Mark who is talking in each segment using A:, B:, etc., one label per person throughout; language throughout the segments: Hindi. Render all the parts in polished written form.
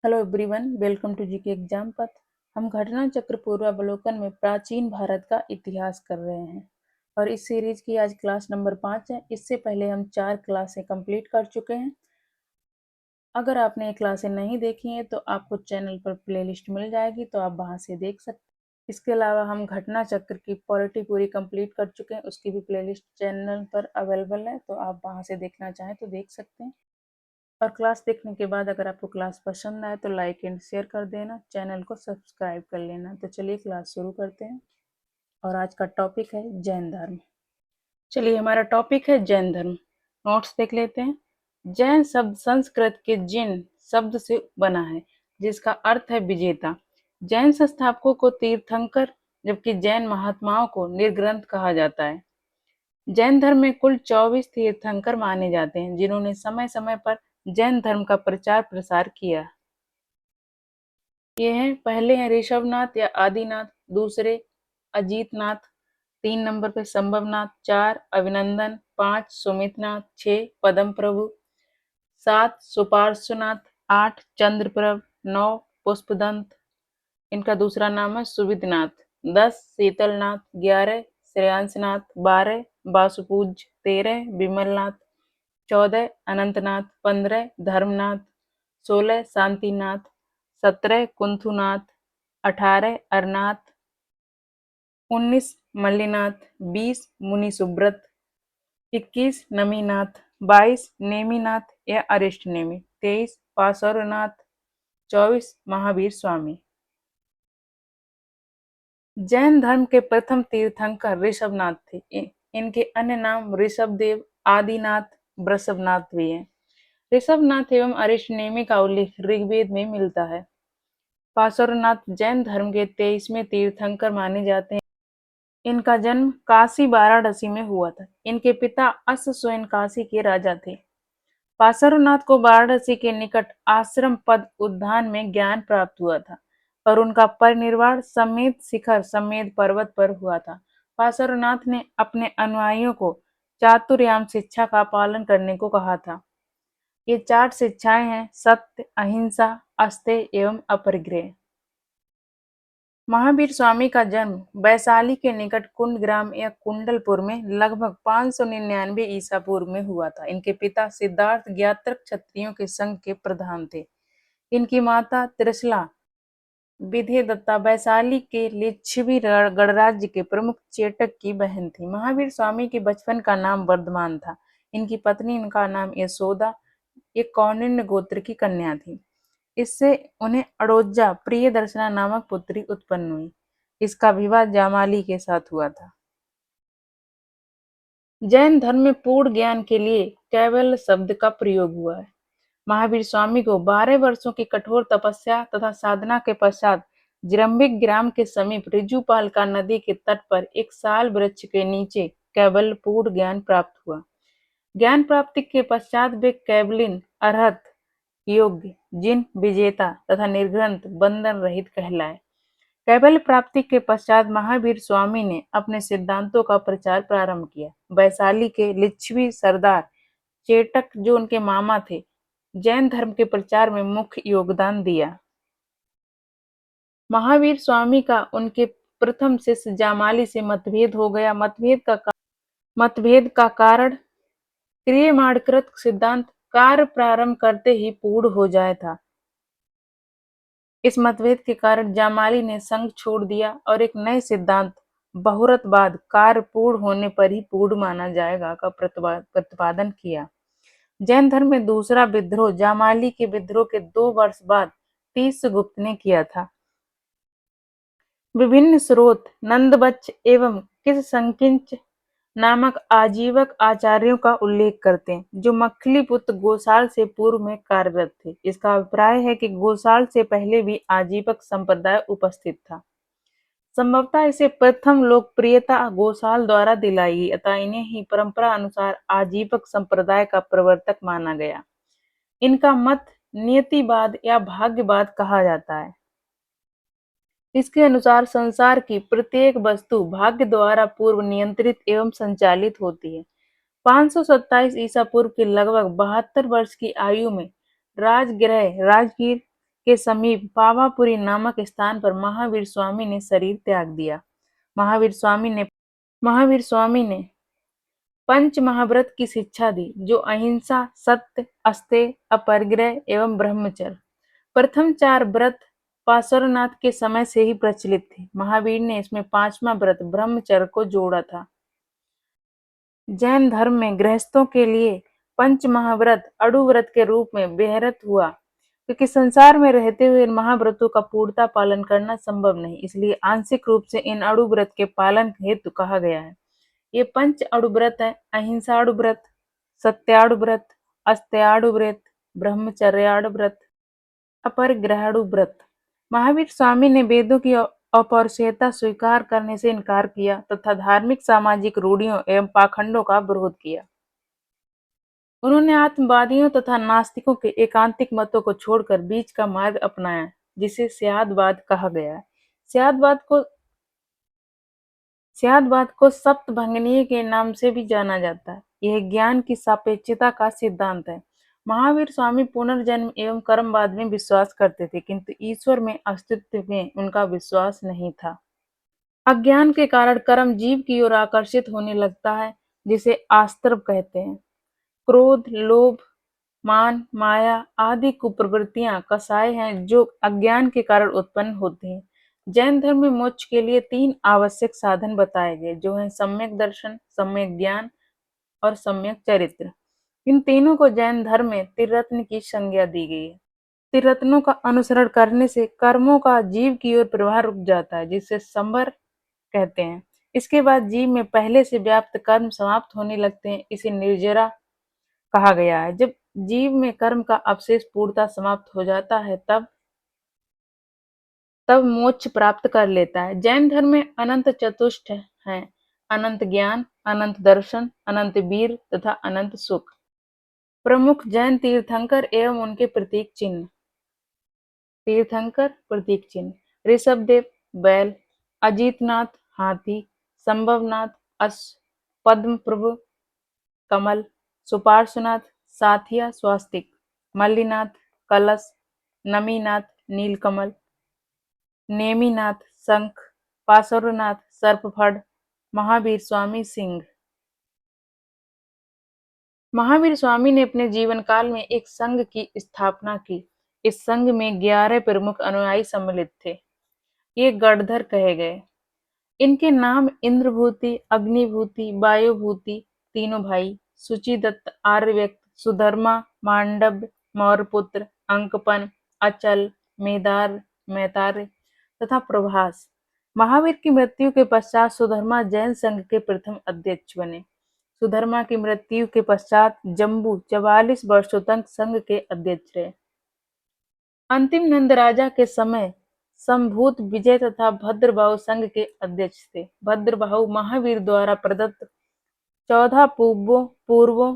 A: Hello everyone, welcome to GK exam Path. हम घटना चक्र पूर्वावलोकन में प्राचीन भारत का इतिहास कर रहे हैं और इस सीरीज की आज क्लास नंबर 5 है। इससे पहले हम 4 क्लासें कंप्लीट कर चुके हैं। अगर आपने ये क्लासें नहीं देखी हैं तो आपको चैनल पर प्लेलिस्ट मिल जाएगी, तो आप वहां से देख सकते हैं। इसके अलावा हम घटना चक्र की पॉलिटी पूरी कंप्लीट कर चुके हैं, उसकी भी प्लेलिस्ट चैनल पर अवेलेबल है, तो आप वहां से देखना चाहें तो देख सकते हैं। और क्लास देखने के बाद अगर आपको क्लास पसंद आए तो लाइक एंड शेयर कर देना, चैनल को सब्सक्राइब कर लेना। तो चलिए क्लास शुरू करते हैं। और आज का टॉपिक है जैन धर्म। चलिए, हमारा टॉपिक है जैन धर्म। नोट्स देख लेते हैं। जैन शब्द संस्कृत के जिन शब्द से बना है, जिसका अर्थ है विजेता। जैन संस्थापकों को तीर्थंकर, जबकि जैन महात्माओं को निर्ग्रंथ कहा जाता है। जैन धर्म में कुल 24 तीर्थंकर माने जाते हैं, जिन्होंने समय समय पर जैन धर्म का प्रचार प्रसार किया। ये हैं, पहले हैं ऋषभनाथ या आदिनाथ, दूसरे अजीतनाथ, 3 नंबर पे संभवनाथ, 4 अभिनंदन, 5 सुमितनाथ, 6 पदम प्रभु, 7 सुपार्श्वनाथ, 8 चंद्रप्रभ, 9 पुष्पदंत, इनका दूसरा नाम है सुविधनाथ, 10 शीतलनाथ, 11 श्रेयांसनाथ, 12 वासुपूज, 13 विमलनाथ, 14 अनंतनाथ, 15 धर्मनाथ, 16 शांतिनाथ, 17 कुंथुनाथ, 18 अरनाथ, 19 मल्लिनाथ, 20 मुनि सुब्रत, 21 नमीनाथ, 22 नेमिनाथ या अरिष्ट नेमि, 23 पार्श्वनाथ, 24 महावीर स्वामी। जैन धर्म के प्रथम तीर्थंकर ऋषभनाथ थे। इनके अन्य नाम ऋषभदेव, आदिनाथ, वृषभनाथ भी हैं। ऋषभनाथ एवं अरिष्ट नेमि का उल्लेख ऋग्वेद में मिलता है। पार्श्वनाथ जैन धर्म के 23वें तीर्थंकर माने जाते हैं। इनका जन्म काशी वाराणसी में हुआ था। इनके पिता अश्वसेन काशी के राजा थे। पार्श्वनाथ को वाराणसी के निकट आश्रम पद उद्यान में ज्ञान प्राप्त हुआ था और उनका परिनिर्वाण समेत शिखर समेत पर्वत पर हुआ था। पार्श्वनाथ ने अपने अनुयायियों को चातुर्याम शिक्षा का पालन करने को कहा था। ये 4 शिक्षाएं हैं: सत्य, अहिंसा, अस्तेय एवं अपरिग्रह। महावीर स्वामी का जन्म वैशाली के निकट कुंडग्राम या कुंडलपुर में लगभग 599 ईसा पूर्व में हुआ था। इनके पिता सिद्धार्थ ज्ञात्रक क्षत्रियों के संघ के प्रधान थे। इनकी माता त्रिशला विधेयदत्ता वैशाली के लिच्छवी गणराज्य के प्रमुख चेटक की बहन थी। महावीर स्वामी के बचपन का नाम वर्धमान था। इनकी पत्नी का नाम यशोदा एक कौंडिन्य गोत्र की कन्या थी। इससे उन्हें अड़ोजा प्रियदर्शना नामक पुत्री उत्पन्न हुई। इसका विवाह जामाली के साथ हुआ था। जैन धर्म में पूर्ण ज्ञान के लिए कैवल्य शब्द का प्रयोग हुआ है। महावीर स्वामी को 12 वर्षों की कठोर तपस्या तथा साधना के पश्चात जृंभिक ग्राम के समीप ऋजुपालका नदी के तट पर एक साल वृक्ष के नीचे कैवल्य पूर्ण ज्ञान प्राप्त हुआ। ज्ञान प्राप्ति के पश्चात वे कैवलिन, अरहत, योग्य, जिन, विजेता तथा निर्ग्रंथ, बंधन रहित कहलाए। कैवल्य प्राप्ति के पश्चात महावीर स्वामी ने अपने सिद्धांतों का प्रचार प्रारंभ किया। वैशाली के लिच्छवी सरदार चेटक, जो उनके मामा थे, जैन धर्म के प्रचार में मुख्य योगदान दिया। महावीर स्वामी का उनके प्रथम शिष्य जामाली से मतभेद हो गया। मतभेद का कारण क्रियमाणकृत सिद्धांत कार्य प्रारंभ करते ही पूर्ण हो जाए था। इस मतभेद के कारण जामाली ने संघ छोड़ दिया और एक नए सिद्धांत बहुरतवाद, कार्य पूर्ण होने पर ही पूर्ण माना जाएगा, का प्रतिपादन किया। जैन धर्म में दूसरा विद्रोह जामाली के विद्रोह के 2 वर्ष बाद तीर्थगुप्त ने किया था। विभिन्न स्रोत नंदबच्च एवं किंसकिंच नामक आजीवक आचार्यों का उल्लेख करते हैं, जो मखलीपुत्र गोसाल से पूर्व में कार्यरत थे। इसका अभिप्राय है कि गोसाल से पहले भी आजीवक संप्रदाय उपस्थित था। संभवतः इसे प्रथम लोकप्रियता गोसाल द्वारा दिलाई गई, अतः इन्हें ही परंपरा अनुसार आजीवक संप्रदाय का प्रवर्तक माना गया। इनका मत नियतिवाद या भाग्यवाद कहा जाता है। इसके अनुसार संसार की प्रत्येक वस्तु भाग्य द्वारा पूर्व नियंत्रित एवं संचालित होती है। 527 ईसा पूर्व के लगभग 72 वर्ष की आयु में राजगृह राजगीर के समीप पावापुरी नामक स्थान पर महावीर स्वामी ने शरीर त्याग दिया। महावीर स्वामी ने पंच महाव्रत की शिक्षा दी, जो अहिंसा, सत्य, अस्तेय, अपरिग्रह एवं ब्रह्मचर्य। प्रथम 4 व्रत पार्श्वनाथ के समय से ही प्रचलित थे। महावीर ने इसमें 5वां व्रत ब्रह्मचर्य को जोड़ा था। जैन धर्म में गृहस्थों के लिए पंच महाव्रत अड़ु व्रत के रूप में व्यवहृत हुआ, क्योंकि संसार में रहते हुए इन महाव्रतों का पूर्णतः पालन करना संभव नहीं, इसलिए आंशिक रूप से इन अड़ु व्रत के पालन हेतु कहा गया है। ये पंच अड़ु व्रत है: अहिंसा व्रत, सत्याड़ु व्रत, अस्त्याड़ु व्रत, ब्रह्मचर्याड़ु व्रत, अपरिग्रहाड़ु व्रत। महावीर स्वामी ने वेदों की अपौरुषेयता स्वीकार करने से इनकार किया तथा धार्मिक सामाजिक रूढ़ियों एवं पाखंडों का विरोध किया। उन्होंने आत्मवादियों तथा नास्तिकों के एकांतिक मतों को छोड़कर बीच का मार्ग अपनाया, जिसे स्यादवाद कहा गया है। स्यादवाद को सप्तभंगनीय के नाम से भी जाना जाता है। यह ज्ञान की सापेक्षता का सिद्धांत है। महावीर स्वामी पुनर्जन्म एवं कर्मवाद में विश्वास करते थे, किंतु ईश्वर में अस्तित्व में उनका विश्वास नहीं था। अज्ञान के कारण कर्म जीव की ओर आकर्षित होने लगता है, जिसे आस्त्रव कहते हैं। क्रोध, लोभ, मान, माया आदि कुप्रवृत्तियां कसाय हैं, जो अज्ञान के कारण उत्पन्न होती हैं। जैन धर्म में मोक्ष के लिए 3 आवश्यक साधन बताए गए, जो हैं सम्यक दर्शन, सम्यक ज्ञान और सम्यक चरित्र। इन तीनों को जैन धर्म में त्रिरत्न की संज्ञा दी गई है। त्रिरत्नों का अनुसरण करने से कर्मों का जीव की ओर प्रवाह रुक जाता है, जिसे संवर कहते हैं। इसके बाद जीव में पहले से व्याप्त कर्म समाप्त होने लगते हैं, इसे निर्जरा कहा गया है। जब जीव में कर्म का अवशेष पूर्णतः समाप्त हो जाता है, तब मोक्ष प्राप्त कर लेता है। जैन धर्म में अनंत चतुष्ट हैं: अनंत ज्ञान, अनंत दर्शन, अनंत वीर तथा अनंत सुख। प्रमुख जैन तीर्थंकर एवं उनके प्रतीक चिन्ह। तीर्थंकर प्रतीक चिन्ह: ऋषभदेव बैल, अजीतनाथ हाथी, संभवनाथ अश्व, पद्मप्रभु कमल, सुपार्श्वनाथ साथिया स्वास्तिक, मल्लीनाथ कलश, नमीनाथ नीलकमल, नेमिनाथ शंख, पार्श्वनाथ सर्पफड़, महावीर स्वामी सिंह। महावीर स्वामी ने अपने जीवन काल में एक संघ की स्थापना की। इस संघ में 11 प्रमुख अनुयायी सम्मिलित थे। ये गणधर कहे गए। इनके नाम इंद्रभूति, अग्निभूति, वायुभूति, तीनों भाई, सुचिदत्त, आर्यव्यक्त, सुधर्मा, मांडव्य, मौर्यपुत्र, अंकपन, अचल, मेदार, मैतार्य तथा प्रभास। महावीर की मृत्यु के पश्चात सुधर्मा जैन संघ के प्रथम अध्यक्ष बने। सुधर्मा की मृत्यु के पश्चात जम्बू 44 वर्षों तक संघ के अध्यक्ष रहे। अंतिम नंद राजा के समय संभूत विजय तथा भद्रबाहु संघ के अध्यक्ष थे। भद्रबाहु महावीर द्वारा प्रदत्त 14 पूर्वों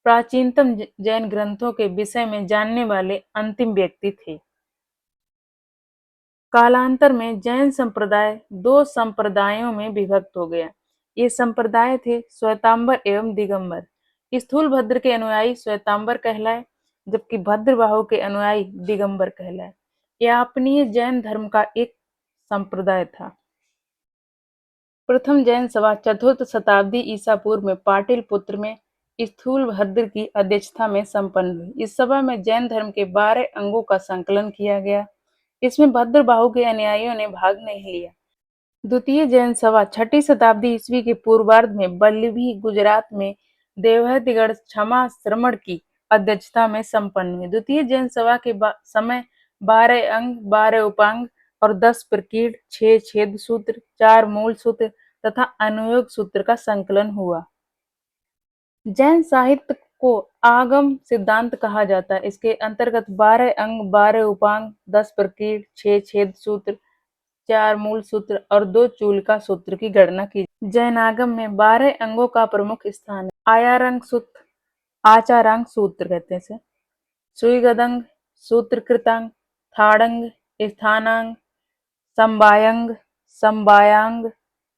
A: प्राचीनतम जैन ग्रंथों के विषय में जानने वाले अंतिम व्यक्ति थे। कालांतर में जैन संप्रदाय 2 संप्रदायों में विभक्त हो गया। ये संप्रदाय थे श्वेतांबर एवं दिगंबर। स्थूलभद्र के अनुयायी श्वेतांबर कहलाए, जबकि भद्रबाहु के अनुयायी दिगंबर कहलाए। यह अपनीय जैन धर्म का एक संप्रदाय था। प्रथम जैन सभा 4th शताब्दी ईसा पूर्व में पाटलिपुत्र में स्थूलभद्र की अध्यक्षता में संपन्न हुई। इस सभा में जैन धर्म के 12 अंगों का संकलन किया गया। इसमें भद्रबाहु के अनुयायियों ने भाग नहीं लिया। द्वितीय जैन सभा 6ठी शताब्दी ईस्वी के पूर्वार्ध में वल्लभी, गुजरात में देवहूतिगढ़ क्षमा श्रमण की अध्यक्षता में संपन्न हुई। द्वितीय जैन सभा के समय 12 अंग, 12 उपांग और 10 प्रकीर्ण, 6 छेद सूत्र, 4 मूल सूत्र तथा अनुयोग सूत्र का संकलन हुआ। जैन साहित्य को आगम सिद्धांत कहा जाता है। इसके अंतर्गत 12 अंग, 12 उपांग, 10 प्रकीर्ण, 6 छेद सूत्र, 4 मूल सूत्र और 2 चूलिका सूत्र की गणना की। जैनागम में 12 अंगों का प्रमुख स्थान है। आयारंग सूत्र, आचारांग सूत्र कहते हैं, सुईगदंग, सूत्रकृतांग, थाड़ंग, स्थानांग, संवायंग, संवायांग,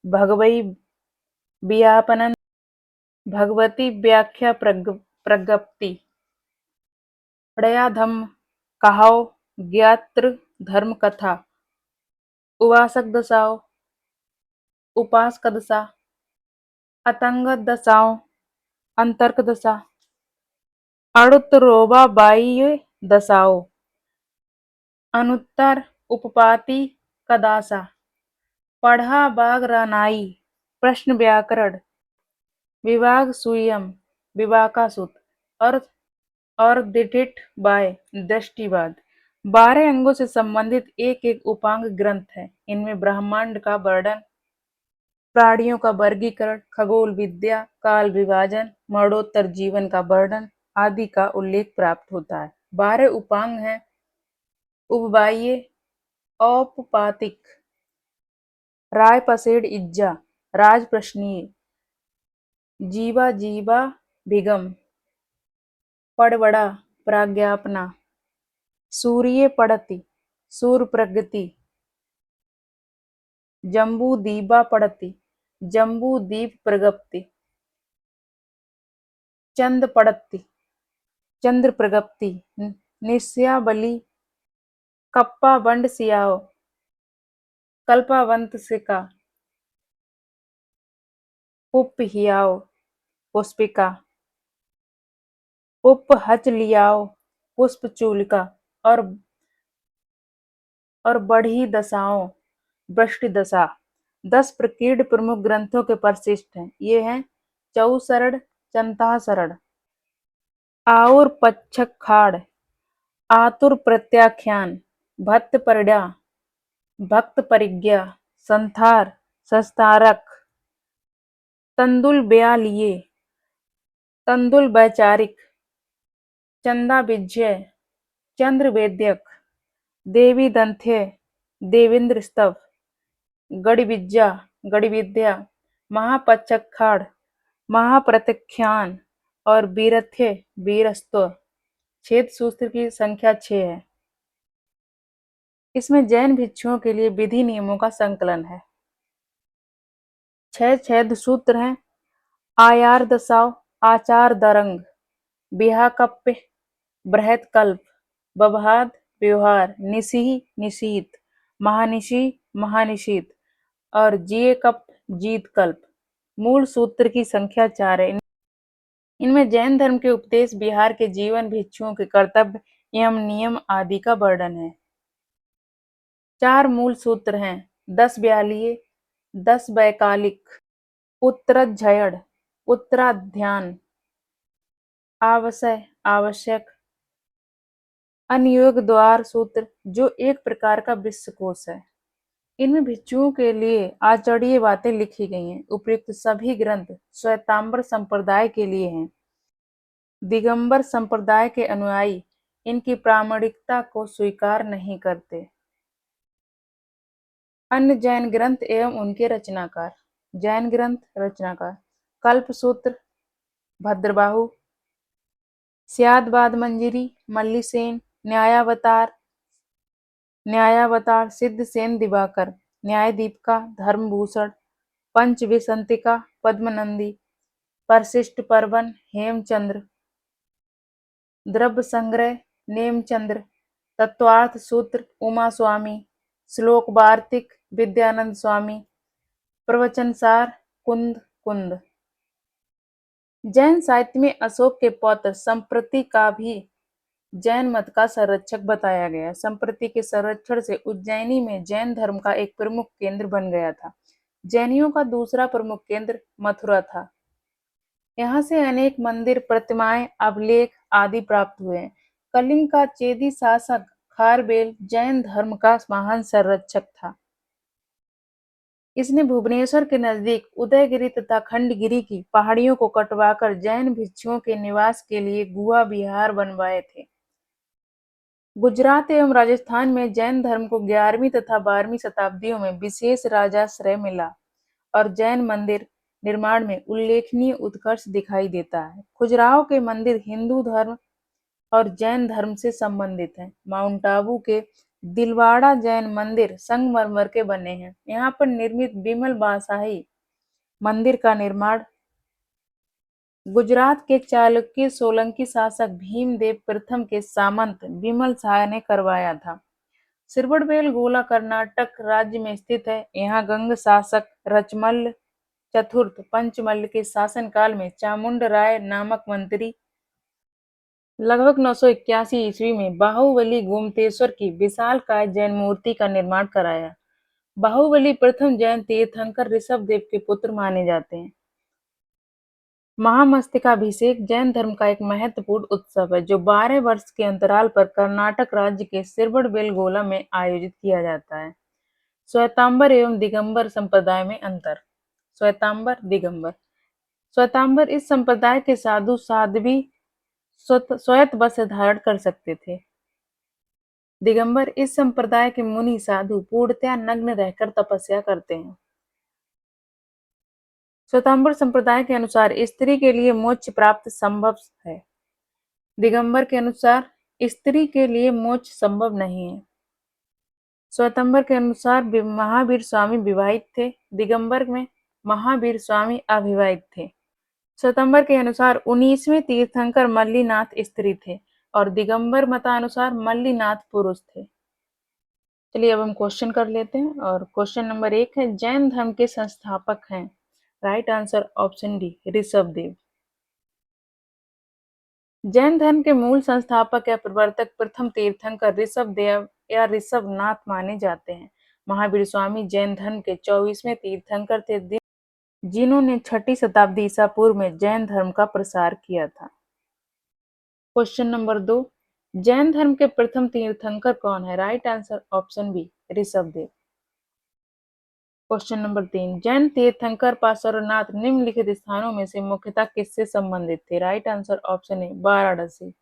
A: भगवई व्यापनन, भगवती व्याख्या प्रज्ञप्ति, प्रयाधम, कहाव, ज्ञात्र धर्म कथा, उवासक दशाओं, उपासक दशा, अतंगत दशाओं, अंतर्क दशा, अणुत्तरोबा बाह्य दशाओं, अनुत्तर उपपाति कदासा, पढ़ा बाग रानाई, प्रश्न व्याकरण, विभाग सुयम, विवाकासुत, अर्थ और डिटिट बाय दृष्टिवाद। 12 अंगों से संबंधित एक एक उपांग ग्रंथ है। इनमें ब्रह्मांड का वर्णन, प्राणियों का वर्गीकरण, खगोल विद्या, काल विभाजन, मरणोत्तर जीवन का वर्णन आदि का उल्लेख प्राप्त होता है। 12 उपांग हैं: उपबाह्य, औपपातिक, राय पसेड़ इज्जा, राज प्रश्नीय, जीवा जीवा भिगम, पड़बड़ा, प्राज्ञापना, सूर्य पड़ति, सूर प्रगति, जम्बू दीबा पड़ति, जम्बू दीप प्रगप्ति, चंद पड़ति, चंद्र प्रगप्ति, निस्या बलि, कप्पा बंड सियाओ, कल्पावंत सिका, पुप हियाओ, पुष्पिका, पुप हच लियाओ, पुष्प चूलिका, और बढ़ी दशाओं, वृष्टि दशा। 10 प्रकीर्ण प्रमुख ग्रंथों के परिशिष्ट हैं। ये हैं चौसरण, चंतासरण, आउर पच्छखाड़, आतुर प्रत्याख्यान, भक्त परिणा, भक्त परिज्ञा, संथार, सस्तारक, तंदुल ब्यालिये, तंदुल वैचारिक, चंदा विजय, चंद्र वेद्यक, देवी दंत्य, देवेंद्र स्तव, गणिविद्या, गणिविद्या, महापच्छखाड़, महाप्रत्याख्यान और वीरथ्य, वीरस्त्व। छेद सूत्र की संख्या 6 है। इसमें जैन भिक्षुओं के लिए विधि नियमों का संकलन है। 6 छेद सूत्र हैं: आयार दशाओं, आचार दरंग, बिहाकप्य, बृहत कल्प, बभाद, व्यवहार, निसी, निशीत, महानिशी, महानिशीत और जिये कप, जीत कल्प। मूल सूत्र की संख्या 4 है। इनमें जैन धर्म के उपदेश, बिहार के जीवन, भिक्षुओं के कर्तव्य एवं नियम आदि का वर्णन है। 4 मूल सूत्र हैं: 10 ब्यालीय, 10 वैकालिक, उत्तराध्ययन, उत्तराध्यान, आवश्य, आवश्यक, अनुयोग द्वार सूत्र, जो एक प्रकार का विश्वकोश है। इनमें भिक्षुओं के लिए आचरणीय बातें लिखी गई हैं। उपयुक्त सभी ग्रंथ श्वेतांबर संप्रदाय के लिए हैं। दिगंबर संप्रदाय के अनुयायी इनकी प्रामाणिकता को स्वीकार नहीं करते। अन्य जैन ग्रंथ एवं उनके रचनाकार। जैन ग्रंथ रचनाकार: कल्पसूत्र, भद्रबाहु, स्यादवाद मंजरी, मल्लिसेन, न्यायावतार, न्यायावतार, सिद्धसेन दिवाकर, न्यायदीपिका, धर्मभूषण, पंचविंशतिका, पद्मनंदी, परिशिष्ट पर्वन, हेमचंद्र, द्रव्य संग्रह, नेमचंद्र, तत्वार्थ सूत्र, उमा स्वामी, श्लोक वार्तिक, विद्यानंद स्वामी, प्रवचनसार, कुंद कुंद। जैन साहित्य में अशोक के पौत्र संप्रति का भी जैन मत का संरक्षक बताया गया। संप्रति के संरक्षण से उज्जैनी में जैन धर्म का एक प्रमुख केंद्र बन गया था। जैनियों का दूसरा प्रमुख केंद्र मथुरा था। यहाँ से अनेक मंदिर, प्रतिमाएं, अभिलेख आदि प्राप्त हुए हैं। कलिंग का चेदी शासक खारबेल जैन धर्म का महान संरक्षक था। इसने भुवनेश्वर के नजदीक उदयगिरी तथा खंडगिरी की पहाड़ियों को कटवाकर जैन भिक्षुओं के निवास के लिए गुहा विहार बनवाए थे। गुजरात एवं राजस्थान में जैन धर्म को 11वीं तथा 12वीं शताब्दियों में विशेष राजाश्रय मिला और जैन मंदिर निर्माण में उल्लेखनीय उत्कर्ष दिखाई देता है। खजुराहो के मंदिर हिंदू धर्म और जैन धर्म से संबंधित हैं। माउंट आबू के दिलवाड़ा जैन मंदिर संगमरमर के बने हैं। यहाँ पर निर्मित विमल बादशाही मंदिर का निर्माण गुजरात के चालुक्य सोलंकी शासक भीमदेव प्रथम के सामंत विमल शाह ने करवाया था। सिरबड़बेल कर्नाटक राज्य में स्थित है। यहाँ गंग शासक रचमल्ल चतुर्थ पंचमल्ल के शासनकाल में चामुंड राय नामक मंत्री लगभग 981 ईस्वी में बाहुबली गोमतेश्वर की विशालकाय जैन मूर्ति का निर्माण कराया। बाहुबली प्रथम जैन तीर्थंकर ऋषभदेव के पुत्र माने जाते हैं। महामस्तकाभिषेक जैन धर्म का एक महत्वपूर्ण उत्सव है जो 12 वर्ष के अंतराल पर कर्नाटक राज्य के सिरबड़बेलगोला में आयोजित किया जाता है। श्वेतांबर एवं दिगंबर संप्रदाय में अंतर। श्वेतांबर दिगंबर श्वेतांबर इस संप्रदाय के साधु साध्वी श्वेत वस्त्र धारण कर सकते थे। दिगंबर इस संप्रदाय के मुनि साधु पूर्णतया नग्न रहकर तपस्या करते हैं। श्वेतांबर संप्रदाय के अनुसार स्त्री के लिए मोक्ष प्राप्त संभव है। दिगंबर के अनुसार स्त्री के लिए मोक्ष संभव नहीं है। श्वेतांबर के अनुसार महावीर स्वामी विवाहित थे। दिगंबर में महावीर स्वामी अविवाहित थे। श्वेतांबर के अनुसार 19वें तीर्थंकर मल्लीनाथ स्त्री थे और दिगंबर मतानुसार मल्लीनाथ पुरुष थे। चलिए अब हम क्वेश्चन कर लेते हैं और क्वेश्चन नंबर 1 है जैन धर्म के संस्थापक हैं। Right answer option D Rishabhdev. Jain धर्म के मूल संस्थापक या प्रवर्तक प्रथम तीर्थंकर ऋषभदेव या ऋषभनाथ माने जाते हैं। महावीर स्वामी जैन धर्म के 24वें तीर्थंकर थे जिन्होंने 6ठी शताब्दी ईसा पूर्व में जैन धर्म का प्रसार किया था। क्वेश्चन नंबर 2 जैन धर्म के प्रथम तीर्थंकर कौन है? Right answer option B Rishabhdev. Question number 3 Jain तीर्थंकर पार्श्वनाथ निम्नलिखित स्थानों में से मुख्यतः किससे संबंधित थे? Right answer option A Varanasi.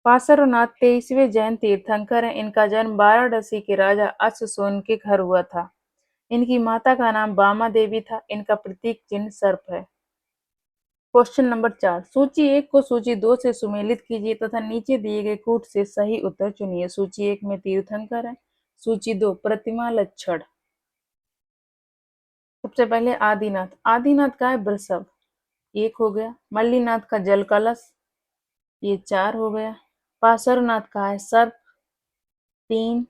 A: Parshvanath 23वें जैन तीर्थंकर हैं। इनका जन्म वाराणसी के राजा अश्वसून के घर हुआ था। इनकी माता का नाम बामा देवी था। इनका प्रतीक चिन्ह सर्प है। क्वेश्चन नंबर 4 सूची 1 को सूची 2 से सुमेलित कीजिए तथा नीचे दिए गए कूट से सही उत्तर चुनिए। सूची 1 में तीर्थंकर है। सूची 2 प्रतिमा लक्षण। सबसे पहले आदिनाथ। आदिनाथ का है वृषभ, 1 हो गया। मल्लीनाथ का जल कलश, ये 4 हो गया। पार्श्वनाथ का है सर्प, 3।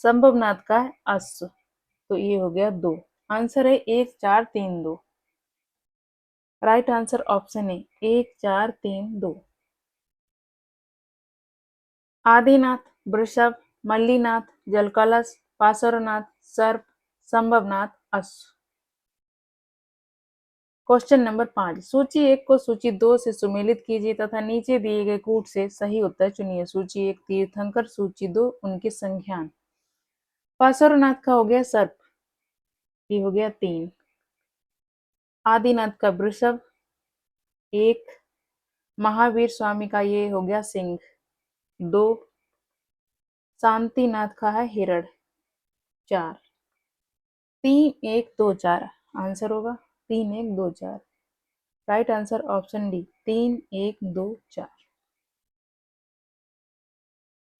A: संभवनाथ का है अश्व, तो ये हो गया 2। आंसर है 1 4 3 2। राइट आंसर ऑप्शन ए 1 4 3 2। आदिनाथ वृषभ, मल्लीनाथ जल कलश, पार्श्वनाथ सर्प, संभवनाथ अश्व। क्वेश्चन नंबर 5 सूची 1 को सूची 2 से सुमेलित कीजिए तथा नीचे दिए गए कूट से सही उत्तर चुनिए। सूची 1 तीर्थंकर, सूची 2 उनके संज्ञान। पार्श्वनाथ का हो गया सर्प, ये हो गया 3। आदिनाथ का वृषभ, 1। महावीर स्वामी का ये हो गया सिंह, 2। शांतिनाथ का है हिरण, 4। 3 1 2 4 आंसर होगा 3 1 2 4। Right answer option D 3 1 2 4।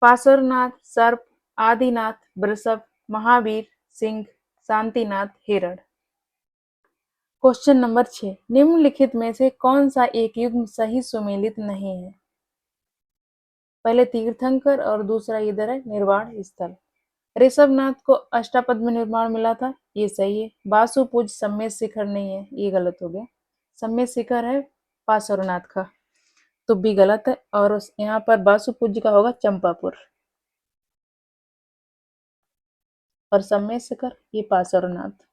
A: Parshvanath सर्प, आदिनाथ वृषभ, महावीर सिंह, शांतिनाथ हिरण। क्वेश्चन नंबर 6 निम्नलिखित में से कौन सा एक युग्म सही सुमेलित नहीं है? पहले तीर्थंकर और दूसरा इधर है निर्वाण स्थल। ऋषभनाथ को अष्टापद्म निर्माण मिला था, ये सही है। वासुपूज सम्मेद शिखर नहीं है, ये गलत हो गया। सम्मेद शिखर है पार्श्वनाथ का, तो भी गलत है। और यहाँ पर वासुपूज का होगा चंपापुर और सम्मेद शिखर ये पार्श्वनाथ।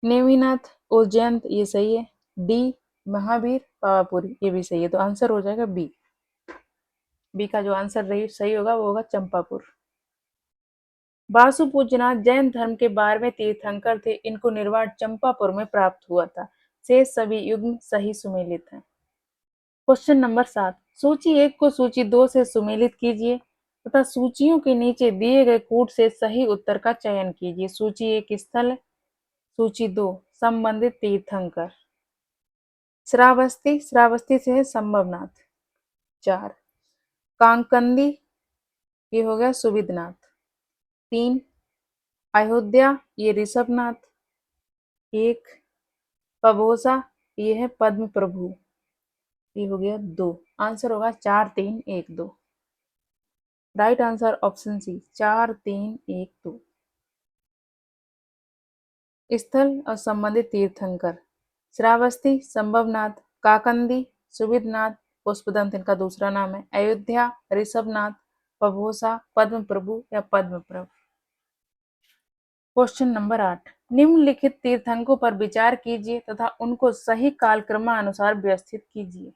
A: नेमिनाथ उज्जैन ये सही है। डी महावीर पावापुरी ये भी सही है, तो आंसर हो जाएगा बी। बी का जो आंसर रही सही होगा वो होगा चंपापुर। वासुपूजनाथ जैन धर्म के 12वें तीर्थंकर थे। इनको निर्वाण चंपापुर में प्राप्त हुआ था। शेष सभी युग्म सही सुमेलित हैं। क्वेश्चन नंबर 7 सूची 1 को सूची 2 से सुमेलित कीजिए तथा सूचियों के नीचे दिए गए कूट से सही उत्तर का चयन कीजिए। सूची 1 स्थल है, सूची 2 संबंधित तीर्थंकर। श्रावस्ती, श्रावस्ती से है संभवनाथ, 4। कांकंदी ये हो गया सुविधनाथ, 3। अयोध्या ये ऋषभनाथ, एक। पबोसा ये है पद्म प्रभु, ये हो गया 2। आंसर होगा 4 3 1 2। Right answer option C 4 3 1 2। स्थल और संबंधित तीर्थंकर श्रावस्ती, संभवनाथ, काकंदी, सुविधनाथ, पुष्पदंत इनका दूसरा नाम है, अयोध्या, ऋषभनाथ, पभोसा, पद्म प्रभु या पद्म प्रभु। क्वेश्चन नंबर 8, निम्नलिखित तीर्थंकों पर विचार कीजिए तथा उनको सही कालक्रमानुसार व्यवस्थित कीजिए।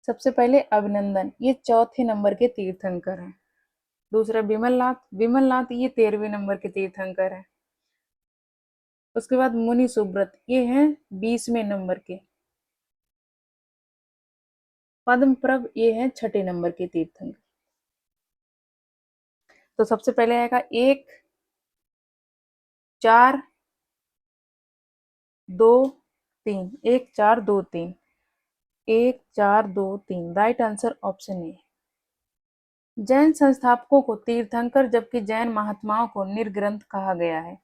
A: सबसे पहले अभिनंदन, ये चौथे नंबर के तीर्थंकर हैं। दूसरा विमलनाथ, विमलनाथ ये 13वें नंबर के तीर्थंकर हैं। उसके बाद मुनि सुब्रत, ये हैं 20वें नंबर के। पद्मप्रभ ये हैं 6ठे नंबर के तीर्थंकर। तो सबसे पहले आएगा 1 4 2 3, 1 4 2 3, 1 4 2 3। Right answer option A. Jain संस्थापकों को तीर्थंकर जबकि जैन महात्माओं को निर्ग्रंथ कहा गया है।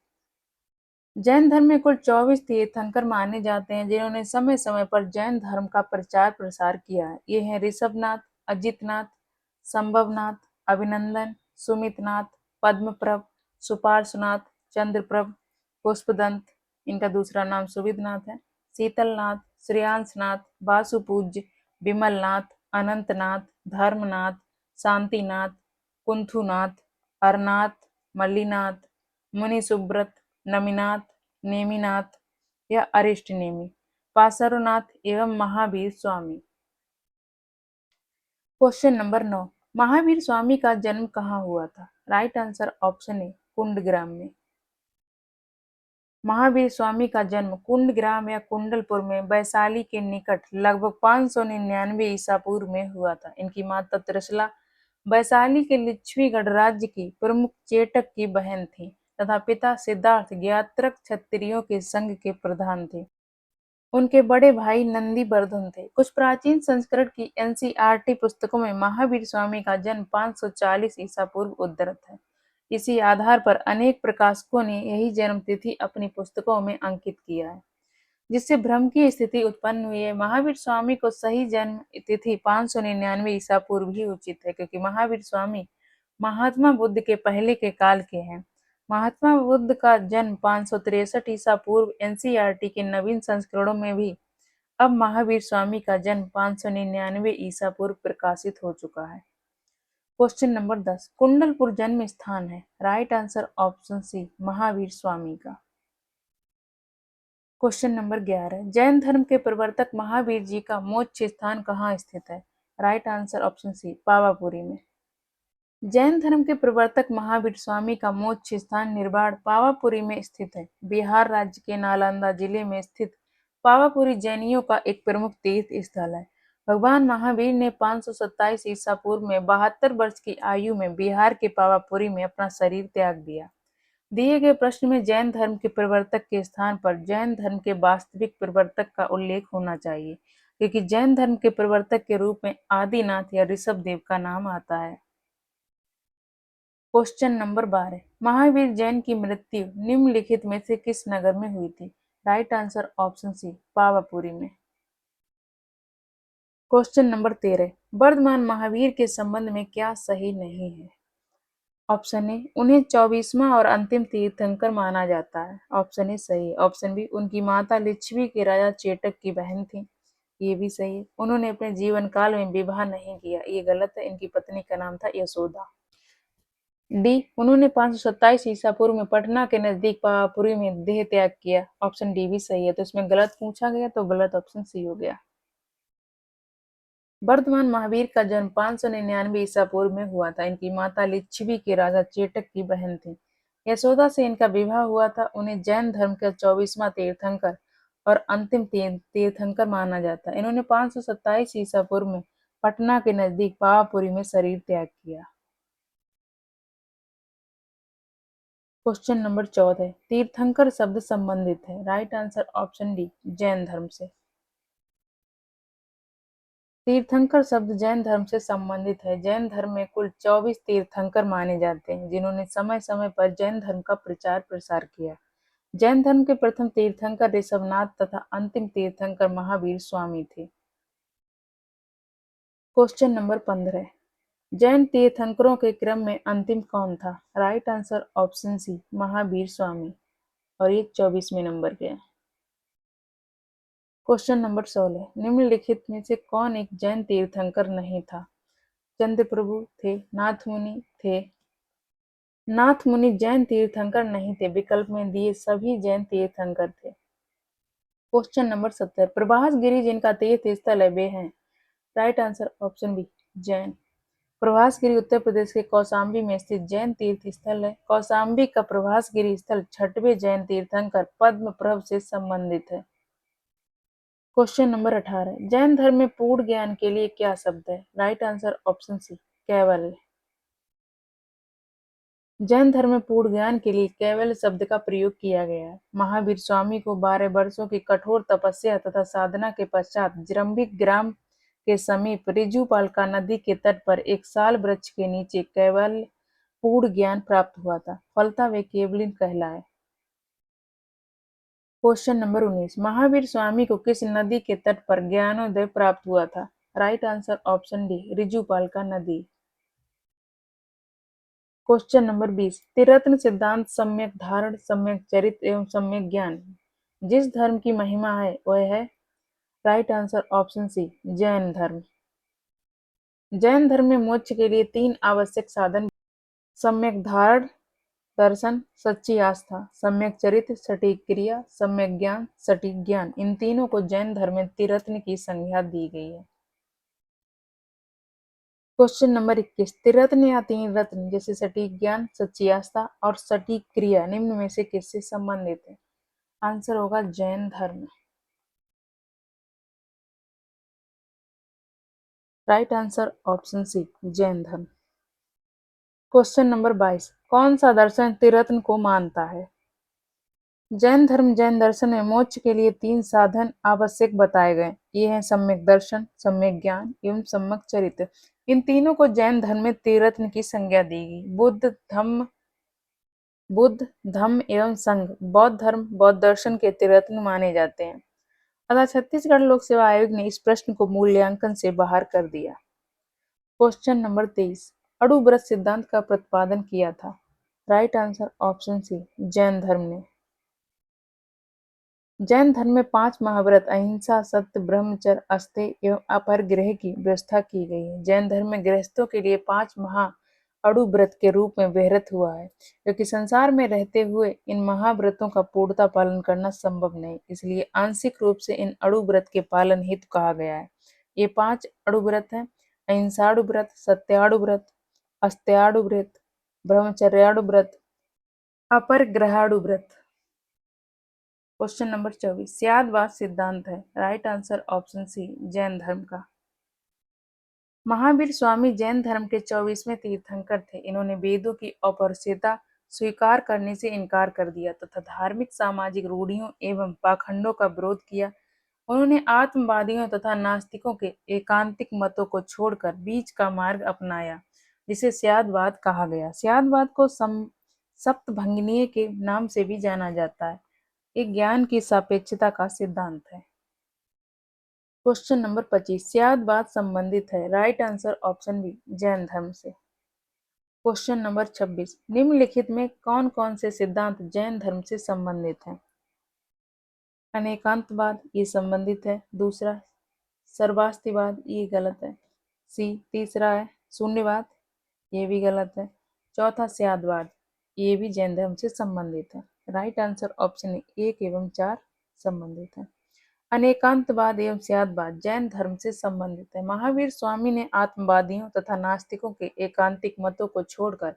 A: जैन धर्म में कुल 24 तीर्थंकर माने जाते हैं जिन्होंने समय समय पर जैन धर्म का प्रचार प्रसार किया है। ये हैं ऋषभनाथ, अजितनाथ, संभवनाथ, अभिनंदन, सुमितनाथ, पद्मप्रभ, सुपार्श्वनाथ, चंद्रप्रभ, पुष्पदंत इनका दूसरा नाम सुविधनाथ है, शीतलनाथ, श्रेयांसनाथ, वासुपूज्य, विमलनाथ, अनंतनाथ, धर्मनाथ, शांतिनाथ, कुंथुनाथ, अरनाथ, मल्लीनाथ, मुनि सुब्रत, नमिनाथ, नेमिनाथ या अरिष्ट नेमि, पासरुनाथ एवं महावीर स्वामी। क्वेश्चन नंबर 9, महावीर स्वामी का जन्म कहाँ हुआ था? Right answer option A Kundagram में। महावीर स्वामी का जन्म कुंडग्राम या कुंडलपुर में वैशाली के निकट लगभग 599 ईसा पूर्व में हुआ था। इनकी माता त्रिशला वैशाली के लिच्छवीगढ़ राज्य की प्रमुख चेटक की बहन थी तथा पिता सिद्धार्थ ज्ञात्रक क्षत्रियों के संघ के प्रधान थे। उनके बड़े भाई नंदीवर्धन थे। कुछ प्राचीन संस्करण की एनसीईआरटी पुस्तकों में महावीर स्वामी का जन्म 540 ईसा पूर्व उद्धृत है। इसी आधार पर अनेक प्रकाशकों ने यही जन्म तिथि अपनी पुस्तकों में अंकित किया है, जिससे भ्रम की स्थिति उत्पन्न हुई है। महावीर स्वामी को सही जन्म तिथि 599 ईसा पूर्व ही उचित है, क्योंकि महावीर स्वामी महात्मा बुद्ध के पहले के काल के हैं। महात्मा बुद्ध का जन्म 563 ईसा पूर्व एनसीईआरटी के नवीन संस्करणों में भी अब महावीर स्वामी का जन्म 599 ईसा पूर्व प्रकाशित हो चुका है। क्वेश्चन नंबर 10, कुंडलपुर जन्म स्थान है। Right answer option C Mahavir Swami का। क्वेश्चन नंबर 11, जैन धर्म के प्रवर्तक महावीर जी का मोक्ष स्थान कहाँ स्थित है? Right answer option C Pawapuri में। जैन धर्म के प्रवर्तक महावीर स्वामी का मोक्ष स्थान निर्वाण पावापुरी में स्थित है। बिहार राज्य के नालंदा जिले में स्थित पावापुरी जैनियों का एक प्रमुख तीर्थ स्थल है। भगवान महावीर ने 527 ईसा पूर्व में 72 वर्ष की आयु में बिहार के पावापुरी में अपना शरीर त्याग दिया। दिए गए प्रश्न में जैन धर्म के प्रवर्तक के स्थान पर जैन धर्म के वास्तविक प्रवर्तक का उल्लेख होना चाहिए, क्योंकि जैन धर्म के प्रवर्तक के रूप में आदिनाथ या ऋषभ देव का नाम आता है। क्वेश्चन नंबर 12, महावीर जैन की मृत्यु निम्नलिखित में से किस नगर में हुई थी? Right answer option C Pawapuri में। क्वेश्चन नंबर 13, वर्धमान महावीर के संबंध में क्या सही नहीं है? ऑप्शन ए उन्हें 24वां और अंतिम तीर्थंकर माना जाता है। ऑप्शन ए सही है। ऑप्शन बी उनकी माता लिच्छवी के राजा चेटक की बहन थी। ये भी सही है। उन्होंने अपने जीवन काल में विवाह नहीं किया। ये गलत है। इनकी पत्नी का नाम था यशोदा। डी उन्होंने 527 ईसा पूर्व में पटना के नजदीक पावापुरी में देह त्याग किया। ऑप्शन डी भी सही है। तो इसमें गलत पूछा गया तो गलत ऑप्शन सी हो गया। वर्धमान महावीर का जन्म 599 ईसा पूर्व में हुआ था। इनकी माता लिच्छवी के राजा चेटक की बहन थी। यशोदा से इनका विवाह हुआ था। उन्हें जैन धर्म का 24वां तीर्थंकर और अंतिम तीर्थंकर माना जाता है। इन्होंने 527 ईसा पूर्व में पटना के नजदीक पावापुरी में शरीर त्याग किया। क्वेश्चन नंबर 14, तीर्थंकर शब्द संबंधित है। Right answer option D Jain धर्म से। तीर्थंकर शब्द जैन धर्म से संबंधित है। जैन धर्म में कुल 24 तीर्थंकर माने जाते हैं जिन्होंने समय समय पर जैन धर्म का प्रचार प्रसार किया। जैन धर्म के प्रथम तीर्थंकर ऋषभनाथ तथा अंतिम तीर्थंकर महावीर स्वामी थे। क्वेश्चन नंबर 15, जैन तीर्थंकरों के क्रम में अंतिम कौन था? Right answer option C, Mahavir Swami, और ये 24वें नंबर के हैं। क्वेश्चन नंबर 16, निम्नलिखित में से कौन एक जैन तीर्थंकर नहीं था? चंद्रप्रभु थे, नाथ मुनि थे। नाथ मुनि जैन तीर्थंकर नहीं थे, विकल्प में दिए सभी जैन तीर्थंकर थे। क्वेश्चन नंबर 17, प्रभास गिरी जिनका तीर्थ स्थल है वे हैं? Right answer option B, Jain. Prabhas Giri Uttar Pradesh के कौशाम्बी में स्थित जैन तीर्थ स्थल है। कौशाम्बी का प्रभास गिरी स्थल 6वें जैन तीर्थंकर पद्मप्रभ से संबंधित है। क्वेश्चन नंबर 18, जैन धर्म में पूर्ण ज्ञान के लिए क्या शब्द है? राइट आंसर ऑप्शन सी, कैवल्य। जैन धर्म में पूर्ण ज्ञान के लिए कैवल्य शब्द का प्रयोग किया गया है। महावीर स्वामी को 12 वर्षों की कठोर तपस्या तथा साधना के पश्चात जृंभिक ग्राम के समीप ऋजुपालिका नदी के तट पर एक साल वृक्ष के नीचे कैवल्य पूर्ण ज्ञान प्राप्त हुआ था, फलतः वे केवलिन कहलाए। क्वेश्चन नंबर 19, महावीर स्वामी को किस नदी के तट पर ज्ञानोदय प्राप्त हुआ था? Right answer option D, Rijupalika नदी। क्वेश्चन नंबर 20, त्रिरत्न सिद्धांत सम्यक धारण, सम्यक चरित्र एवं सम्यक ज्ञान जिस धर्म की महिमा है वह है? Right answer option C, Jain धर्म। जैन धर्म में मोक्ष के लिए 3 आवश्यक साधन: सम्यक धारण, दर्शन, सच्ची आस्था, सम्यक चरित्र, सटीक क्रिया, सम्यक ज्ञान, सटीक ज्ञान। इन तीनों को जैन धर्म में त्रिरत्न की संज्ञा दी गई है। क्वेश्चन नंबर 21, त्रिरत्न या 3 रत्न जैसे सटीक ज्ञान, सच्ची आस्था और सटीक क्रिया निम्न में से किससे संबंधित है? आंसर होगा जैन धर्म। Right answer option C, Jain धर्म। क्वेश्चन नंबर 22, कौन सा दर्शन त्रिरत्न को मानता है? जैन धर्म जैन दर्शन में मोक्ष के लिए 3 साधन आवश्यक बताए गए। ये हैं सम्यक दर्शन, सम्यक ज्ञान एवं सम्यक चरित्र। इन तीनों को जैन धर्म में त्रिरत्न की संज्ञा दी गई। बुद्ध धम्म एवं संघ बौद्ध धर्म बौद्ध दर्शन के त्रिरत्न माने जाते हैं। अतः छत्तीसगढ़ लोक सेवा आयोग ने इस प्रश्न को मूल्यांकन से बाहर कर दिया। क्वेश्चन नंबर 23, अणुव्रत सिद्धांत का प्रतिपादन किया था? Right answer option C, Jain धर्म ने। जैन धर्म में 5 महाव्रत अहिंसा, सत्य, ब्रह्मचर्य, अस्तेय एवं अपरिग्रह की व्यवस्था की गई है। जैन धर्म में गृहस्थों के लिए 5 महा अणु व्रत के रूप में व्यवहृत हुआ है, क्योंकि संसार में रहते हुए इन महाव्रतों का पूर्णतः पालन करना संभव नहीं, इसलिए आंशिक रूप से इन अणु व्रत के पालन हेतु कहा गया है। ये 5 अणु व्रत हैं: अहिंसाणु व्रत, सत्याणु व्रत, अस्तेयाणु व्रत, ब्रह्मचर्याणु व्रत, अपरिग्रहाणु व्रत। क्वेश्चन नंबर 24, स्यादवाद सिद्धांत है? Right answer option C, Jain धर्म का। महावीर स्वामी जैन धर्म के 24वें तीर्थंकर थे। इन्होंने वेदों की अपौरुषेयता स्वीकार करने से इनकार कर दिया तथा धार्मिक सामाजिक रूढ़ियों एवं पाखंडों का विरोध किया। उन्होंने आत्मवादियों तथा नास्तिकों के एकांतिक मतों को छोड़कर बीच का मार्ग अपनाया, जिसे स्यादवाद कहा गया। स्यादवाद को सप्तभंगिनीय के नाम से भी जाना जाता है। एक ज्ञान की सापेक्षता का सिद्धांत है। क्वेश्चन नंबर 25, स्यादवाद संबंधित है? Right answer option B, Jain धर्म से। क्वेश्चन नंबर 26, निम्नलिखित में कौन कौन से सिद्धांत जैन धर्म से संबंधित हैं? अनेकांतवाद, ये संबंधित है। दूसरा सर्वास्तिवाद, ये गलत है। तीसरा है शून्यवाद, ये भी गलत है। चौथा स्यादवाद, ये भी जैन धर्म से संबंधित है। राइट आंसर ऑप्शन 1 एवं 4 संबंधित है। अनेकांतवाद एवं स्यादवाद जैन धर्म से संबंधित है। महावीर स्वामी ने आत्मवादियों तथा नास्तिकों के एकांतिक मतों को छोड़कर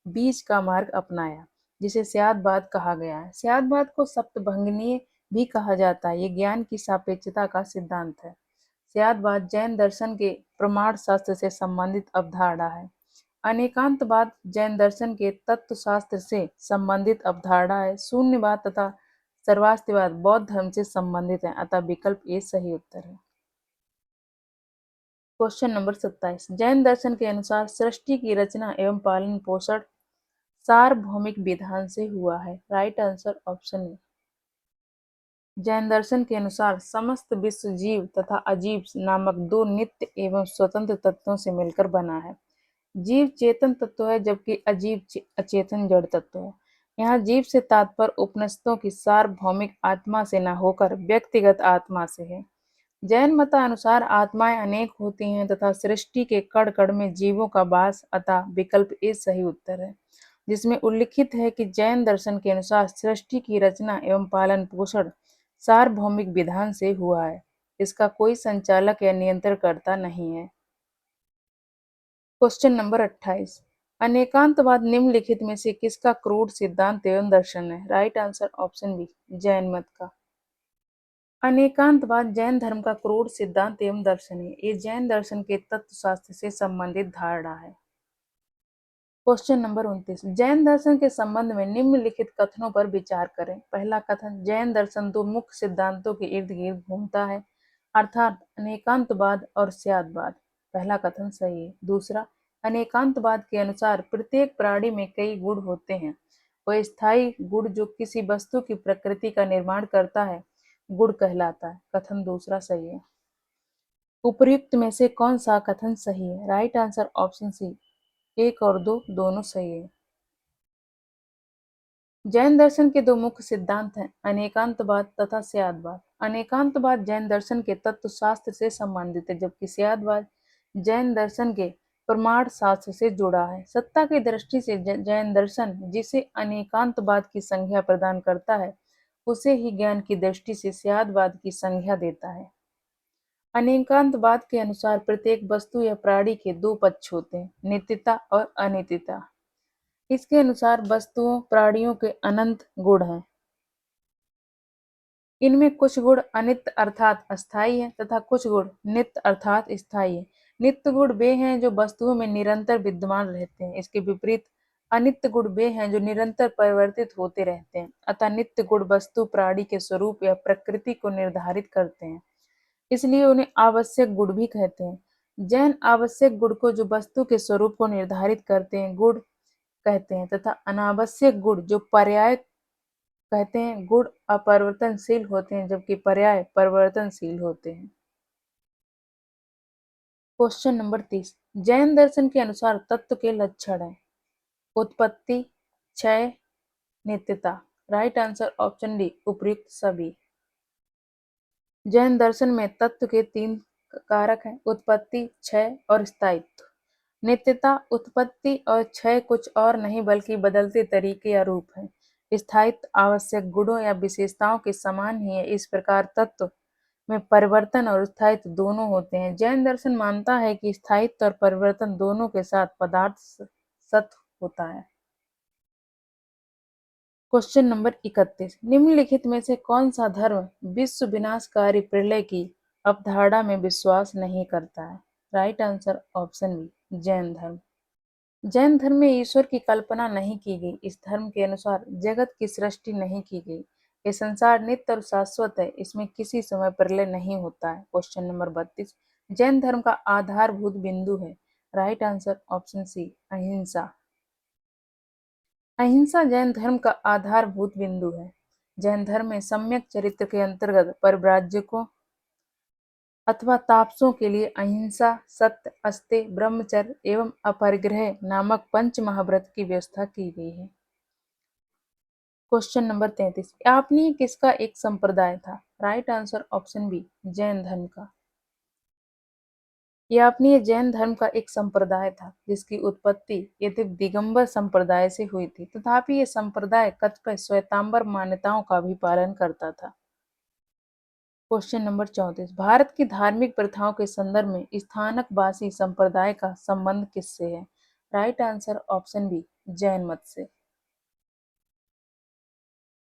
A: बीच का मार्ग अपनाया, जिसे स्यादवाद कहा गया है। स्यादवाद को सप्तभंगिनीय भी कहा जाता है। ये ज्ञान की सापेक्षता का सिद्धांत है। स्यादवाद जैन दर्शन के प्रमाण शास्त्र से संबंधित अवधारणा है। अनेकांतवाद जैन दर्शन के तत्व शास्त्र से संबंधित अवधारणा है। शून्यवाद तथा सर्वास्तिवाद बौद्ध धर्म से संबंधित है, अतः विकल्प ए सही उत्तर है। क्वेश्चन नंबर 27, जैन दर्शन के अनुसार सृष्टि की रचना एवं पालन पोषण सार्वभौमिक विधान से हुआ है? Right answer option A, Jain दर्शन के अनुसार समस्त विश्व जीव तथा अजीव नामक दो नित्य एवं स्वतंत्र तत्वों से मिलकर बना है। जीव चेतन तत्व है जबकि अजीव अचेतन जड़ तत्व है। यहाँ जीव से तात्पर्य उपनिषदों की सार्वभौमिक आत्मा से न होकर व्यक्तिगत आत्मा से है। जैन मतानुसार आत्माएं अनेक होती हैं तथा सृष्टि के कण कण में जीवों का वास, अतः विकल्प ए सही उत्तर है, जिसमें उल्लिखित है कि जैन दर्शन के अनुसार सृष्टि की रचना एवं पालन पोषण सार्वभौमिक विधान से हुआ है। इसका कोई संचालक या नियंत्रणकर्ता नहीं है। क्वेश्चन नंबर 28, अनेकांतवाद निम्नलिखित में से किसका क्रूड सिद्धांत एवं दर्शन है? Right answer option B, Jain मत का। अनेकांतवाद जैन धर्म का क्रूड सिद्धांत एवं दर्शन है। ये जैन दर्शन के तत्वशास्त्र से संबंधित धारणा है। क्वेश्चन नंबर 29, जैन दर्शन के संबंध में निम्नलिखित कथनों पर विचार करें। पहला कथन, जैन दर्शन दो मुख्य सिद्धांतों के इर्द गिर्द घूमता है, अर्थात अनेकांतवाद और स्यादवाद। पहला कथन सही है। दूसरा, अनेकांतवाद के अनुसार प्रत्येक प्राणी में कई गुण होते हैं। वह स्थायी गुण जो किसी वस्तु की प्रकृति का निर्माण करता है गुण कहलाता है। कथन दूसरा सही है। उपर्युक्त में से कौन सा कथन सही है? राइट आंसर ऑप्शन सी, एक और दो दोनों सही है। जैन दर्शन के दो मुख्य सिद्धांत हैं, अनेकांतवाद तथा स्यादवाद। अनेकांतवाद जैन दर्शन के तत्व शास्त्र से संबंधित है, जबकि स्यादवाद जैन दर्शन के प्रमाण शास्त्र से जुड़ा है। सत्ता की दृष्टि से जैन दर्शन जिसे अनेकांतवाद की संज्ञा प्रदान करता है, उसे ही ज्ञान की दृष्टि से स्यादवाद की संज्ञा देता है। अनेकांतवाद के अनुसार प्रत्येक वस्तु या प्राणी के दो पक्ष होते हैं, नित्यता और अनित्यता। इसके अनुसार वस्तुओं प्राणियों के अनंत गुण हैं। इनमें कुछ गुण अनित्य अर्थात अस्थायी है तथा कुछ गुण नित्य अर्थात स्थायी है। नित्य गुण वे हैं जो वस्तुओं में निरंतर विद्यमान रहते हैं। इसके विपरीत अनित्य गुण वे हैं जो निरंतर परिवर्तित होते रहते हैं। अतः नित्य गुण वस्तु प्राणी के स्वरूप या प्रकृति को निर्धारित करते हैं, इसलिए उन्हें आवश्यक गुण भी कहते हैं। जैन आवश्यक गुण को जो वस्तु के स्वरूप को निर्धारित करते हैं गुण कहते हैं तथा अनावश्यक गुण जो पर्याय कहते हैं। गुण अपरिवर्तनशील होते हैं जबकि पर्याय परिवर्तनशील होते हैं। क्वेश्चन नंबर 30, जैन दर्शन के अनुसार तत्व के लक्षण है, उत्पत्ति, क्षय, नित्यता। राइट आंसर ऑप्शन डी, उपर्युक्त सभी। जैन दर्शन में तत्व के तीन कारक हैं, उत्पत्ति, क्षय और स्थायित्व। नित्यता, उत्पत्ति और क्षय कुछ और नहीं बल्कि बदलते तरीके या रूप है। स्थायित्व आवश्यक गुणों या विशेषताओं के समान ही है। इस प्रकार तत्व में परिवर्तन और स्थायित्व दोनों होते हैं। जैन दर्शन मानता है कि स्थायित्व और परिवर्तन दोनों के साथ पदार्थ सत्य होता है। क्वेश्चन नंबर 31, निम्नलिखित में से कौन सा धर्म विश्व विनाशकारी प्रलय की अवधारणा में विश्वास नहीं करता है? Right answer option B, Jain धर्म। जैन धर्म में ईश्वर की कल्पना नहीं की गई। इस धर्म के अनुसार जगत की सृष्टि नहीं की गई। ये संसार नित्य और शाश्वत है, इसमें किसी समय प्रलय नहीं होता है। क्वेश्चन नंबर 32, जैन धर्म का आधारभूत बिंदु है। राइट आंसर ऑप्शन सी, अहिंसा। अहिंसा जैन धर्म का आधारभूत बिंदु है। जैन धर्म में सम्यक चरित्र के अंतर्गत परिव्राजकों अथवा तापसों के लिए अहिंसा, सत्य, अस्तेय, ब्रह्मचर्य एवं अपरिग्रह नामक पंच महाव्रत की व्यवस्था की गई है। क्वेश्चन नंबर 33, यापनीय किसका एक संप्रदाय था? Right answer option B, Jain धर्म का। यापनीय जैन धर्म का एक संप्रदाय था जिसकी उत्पत्ति यद्यपि दिगंबर संप्रदाय से हुई थी, तथापि यह संप्रदाय कतिपय श्वेतांबर मान्यताओं का भी पालन करता था। क्वेश्चन नंबर 34, भारत की धार्मिक प्रथाओं के संदर्भ में स्थानकवासी संप्रदाय का संबंध किससे है? Right answer option B, Jain मत से।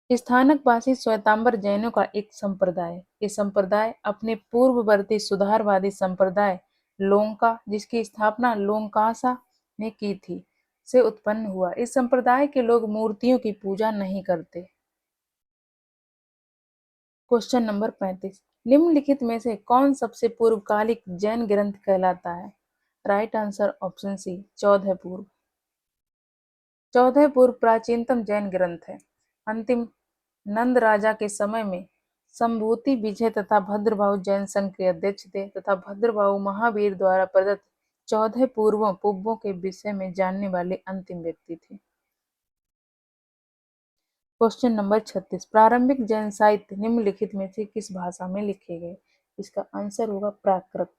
A: स्थानकवासी श्वेतांबर जैनों का एक संप्रदाय है। ये संप्रदाय अपने पूर्ववर्ती सुधारवादी संप्रदाय लोंका, जिसकी स्थापना लोंकासा ने की थी, से उत्पन्न हुआ। इस संप्रदाय के लोग मूर्तियों की पूजा नहीं करते। क्वेश्चन नंबर 35, निम्नलिखित में से कौन सबसे पूर्वकालिक जैन ग्रंथ कहलाता है? राइट आंसर ऑप्शन सी, 14 पूर्व। 14 पूर्व प्राचीनतम जैन ग्रंथ है। अंतिम नंद राजा के समय में संभूति विजय तथा भद्रबाहु जैन संघ के अध्यक्ष थे तथा भद्रबाहु महावीर द्वारा प्रदत्त 14 पूर्वों पुब्बों के विषय में जानने वाले अंतिम व्यक्ति थे। क्वेश्चन नंबर 36, प्रारंभिक जैन साहित्य निम्नलिखित में से किस भाषा में लिखे गए? इसका आंसर होगा प्राकृत।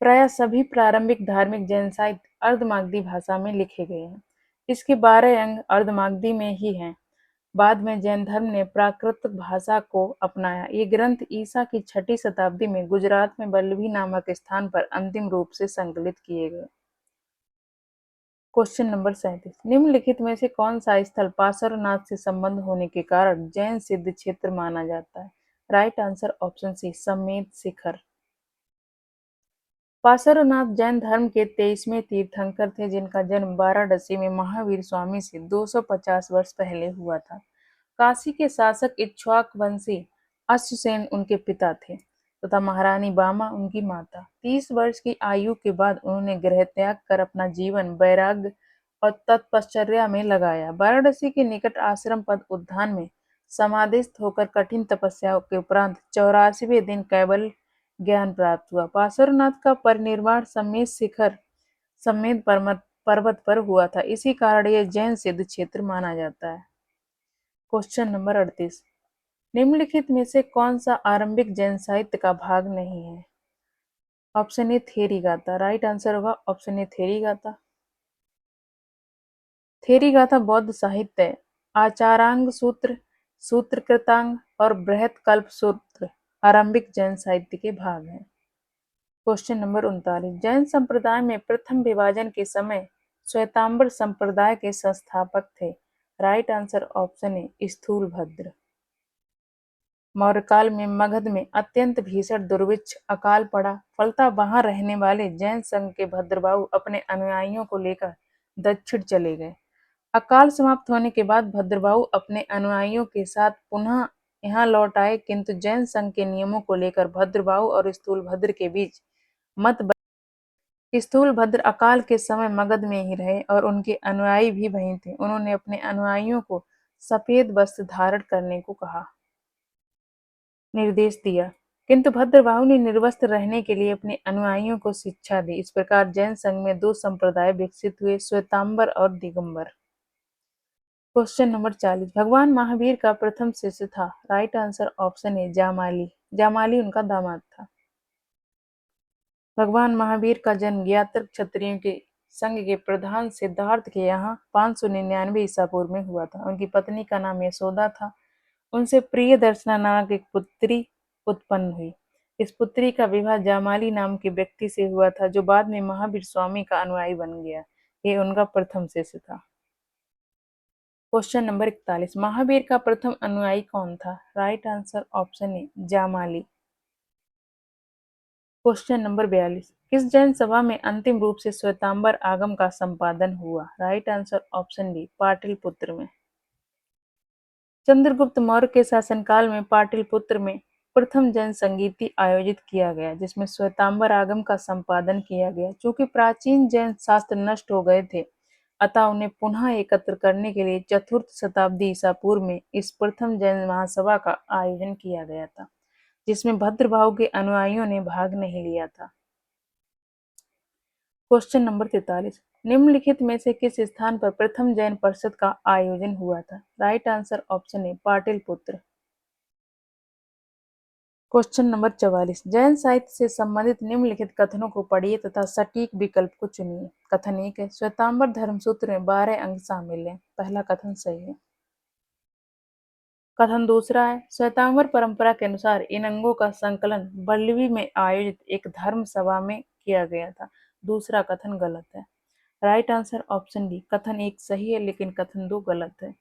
A: प्रायः सभी प्रारंभिक धार्मिक जैन साहित्य अर्धमागधी भाषा में लिखे गए हैं। इसके 12 अंग अर्धमागधी में ही हैं। बाद में जैन धर्म ने प्राकृत भाषा को अपनाया। ये ग्रंथ ईसा की 6ठी शताब्दी में गुजरात में वल्लभी नामक स्थान पर अंतिम रूप से संकलित किए गए। क्वेश्चन नंबर 37, निम्नलिखित में से कौन सा स्थल पार्श्वनाथ से संबंध होने के कारण जैन सिद्ध क्षेत्र माना जाता है? राइट आंसर ऑप्शन सी, समेत शिखर। पार्श्वनाथ जैन धर्म के 23वें तीर्थंकर थे जिनका जन्म वाराणसी में महावीर स्वामी से 250 वर्ष पहले हुआ था। काशी के शासक इक्ष्वाक वंशी अश्वसेन उनके पिता थे तथा महारानी बामा उनकी माता। 30 वर्ष की आयु के बाद उन्होंने गृह त्याग कर अपना जीवन वैराग्य और तपश्चर्या में लगाया। वाराणसी के निकट आश्रम पद उद्यान में समाधिस्थ होकर कठिन तपस्या के उपरांत 84वें दिन कैवल्य ज्ञान प्राप्त हुआ। पार्श्वनाथ का परिनिर्वाण समेत शिखर समेत पर्वत पर हुआ था। इसी कारण यह जैन सिद्ध क्षेत्र माना जाता है। क्वेश्चन नंबर 38, निम्नलिखित में से कौन सा आरंभिक जैन साहित्य का भाग नहीं है? Option A Theri Gatha. Right answer होगा ऑप्शन ए थेरी गाथा। थेरी गाथा बौद्ध साहित्य है। आचारांग सूत्र, सूत्र कृतांग और बृहत कल्प सूत्र आरंभिक जैन साहित्य के भाग हैं। क्वेश्चन नंबर 39, जैन संप्रदाय में प्रथम विभाजन के समय श्वेतांबर संप्रदाय के संस्थापक थे। राइट आंसर ऑप्शन ए स्थूलभद्र। मौर्यकाल में मगध में अत्यंत भीषण दुर्भिक्ष अकाल पड़ा। फलतः वहां रहने वाले जैन संघ के भद्रबाहु अपने अनुयायियों को लेकर दक्षिण चले गए। अकाल समाप्त होने के बाद भद्रबाहु अपने अनुयायियों के साथ पुनः यहाँ लौट आए, किंतु जैन संघ के नियमों को लेकर भद्रबाहु और स्थूलभद्र के बीच मत। स्थूलभद्र अकाल के समय मगध में ही रहे और उनके अनुयायी भी वहीं थे। उन्होंने अपने अनुयायियों को सफेद वस्त्र धारण करने को कहा, निर्देश दिया, किंतु भद्रबाहु ने निर्वस्त्र रहने के लिए अपने अनुयायियों को शिक्षा दी। इस प्रकार जैन संघ में 2 संप्रदाय विकसित हुए, श्वेतांबर और दिगंबर। क्वेश्चन नंबर 40, भगवान महावीर का प्रथम शिष्य था। राइट आंसर ऑप्शन ए जामाली। जामाली उनका दामाद था। भगवान महावीर का जन्म ज्ञातर क्षत्रियों के संघ के प्रधान सिद्धार्थ के यहाँ 599 ईसा पूर्व में हुआ था। उनकी पत्नी का नाम यशोदा था। उनसे प्रिय दर्शना नामक एक पुत्री उत्पन्न हुई। इस पुत्री का विवाह जामाली नाम के व्यक्ति से हुआ था जो बाद में महावीर स्वामी का अनुयायी बन गया। ये उनका प्रथम शिष्य था। क्वेश्चन नंबर 41, महावीर का प्रथम अनुयायी कौन था? राइट आंसर ऑप्शन ए जामाली। क्वेश्चन नंबर 42, किस जैन सभा में अंतिम रूप से श्वेतांबर आगम का संपादन हुआ? Right answer option D Pataliputra में। चंद्रगुप्त मौर्य के शासनकाल में पाटलिपुत्र में प्रथम जैन संगीति आयोजित किया गया जिसमें श्वेतांबर आगम का संपादन किया गया। चूंकि प्राचीन जैन शास्त्र नष्ट हो गए थे अतः उन्हें पुनः एकत्र करने के लिए 4th शताब्दी ईसा पूर्व में इस प्रथम जैन महासभा का आयोजन किया गया था जिसमें भद्रबाहु के अनुयायियों ने भाग नहीं लिया था। क्वेश्चन नंबर 43, निम्नलिखित में से किस स्थान पर प्रथम जैन परिषद का आयोजन हुआ था? राइट आंसर ऑप्शन ए पाटलिपुत्र। क्वेश्चन नंबर 44, जैन साहित्य से संबंधित निम्नलिखित कथनों को पढ़िए तथा सटीक विकल्प को चुनिए। कथन 1 है, श्वेतांबर धर्मसूत्र में 12 अंग शामिल हैं। पहला कथन सही है। कथन दूसरा है, श्वेतांबर परंपरा के अनुसार इन अंगों का संकलन वल्लभी में आयोजित एक धर्म सभा में किया गया था। दूसरा कथन गलत है। राइट आंसर ऑप्शन डी, कथन 1 सही है लेकिन कथन 2 गलत है।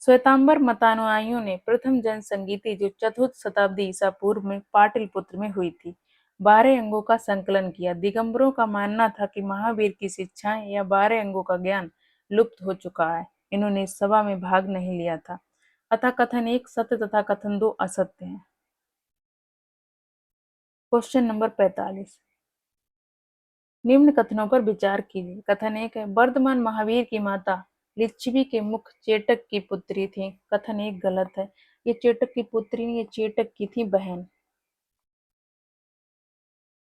A: श्वेतांबर मतानुयायियों ने प्रथम जैन संगीति जो 4th शताब्दी ईसा पूर्व में पाटलिपुत्र में हुई थी 12 अंगों का संकलन किया। दिगंबरों का मानना था कि महावीर की शिक्षाएं या 12 अंगों का ज्ञान लुप्त हो चुका है। इन्होंने इस सभा में भाग नहीं लिया था, अतः कथन 1 सत्य तथा कथन 2 असत्य है। क्वेश्चन नंबर 45, निम्न कथनों पर विचार कीजिए। कथन 1 है, वर्धमान महावीर की माता लिच्छवी के मुख्य चेटक की पुत्री थी। कथन एक गलत है। ये चेटक की पुत्री नहीं, ये चेटक की थी बहन।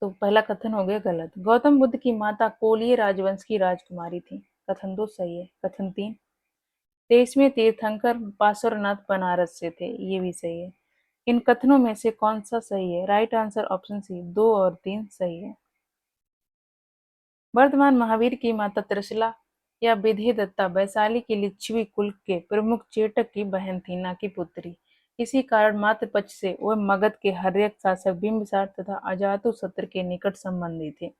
A: तो पहला कथन हो गया गलत। गौतम बुद्ध की माता कोलिय राजवंश की राजकुमारी थी। कथन 2 सही है। कथन 3, 23वें तीर्थंकर पार्श्वनाथ बनारस से थे। ये भी सही है। इन कथनों में से कौन सा सही है? राइट आंसर ऑप्शन सी, 2 और 3 सही है। वर्तमान महावीर की माता त्रिशला या विधिदत्ता वैशाली की लिच्छवी कुल के प्रमुख चेटक की बहन थी, न कि पुत्री। इसी कारण मातृपक्ष से वह मगध के हर्यक शासक बिंबिसार तथा अजातशत्रु के निकट संबंधी थे।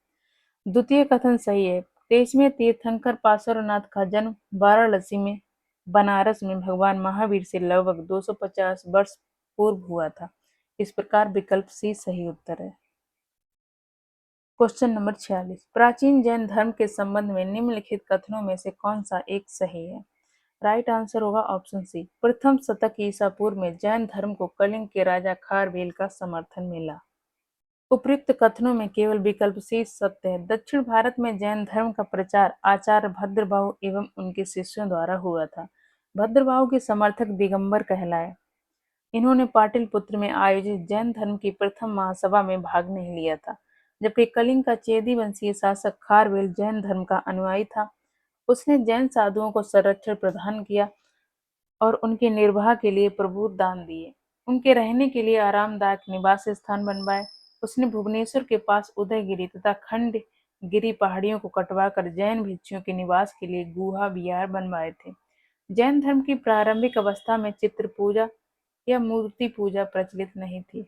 A: द्वितीय कथन सही है। 23वें तीर्थंकर पार्श्वनाथ का जन्म वाराणसी में बनारस में भगवान महावीर से लगभग 250 वर्ष पूर्व हुआ था। इस प्रकार विकल्प सी सही उत्तर है। क्वेश्चन नंबर 46, प्राचीन जैन धर्म के संबंध में निम्नलिखित कथनों में से कौन सा एक सही है? राइट आंसर होगा ऑप्शन सी, प्रथम शतक ईसा पूर्व में जैन धर्म को कलिंग के राजा खारवेल का समर्थन मिला। उपयुक्त कथनों में केवल विकल्प सी सत्य है। दक्षिण भारत में जैन धर्म का प्रचार आचार्य भद्रबाहु एवं उनके शिष्यों द्वारा हुआ था। भद्रबाहु के समर्थक दिगंबर कहलाए। इन्होंने पाटलिपुत्र में आयोजित जैन धर्म की प्रथम महासभा में भाग नहीं लिया था, जबकि कलिंग का चेदी वंशीय शासक खारवेल जैन धर्म का अनुयायी था। उसने जैन साधुओं को संरक्षण प्रदान किया और उनके निर्वाह के लिए प्रभुत दान दिए। उनके रहने के लिए आरामदायक निवास स्थान बनवाए। उसने भुवनेश्वर के पास उदयगिरी तथा खंडगिरी पहाड़ियों को कटवाकर जैन भिक्षुओं के निवास के लिए गुहा विहार बनवाए थे। जैन धर्म की प्रारंभिक अवस्था में चित्र पूजा या मूर्ति पूजा प्रचलित नहीं थी।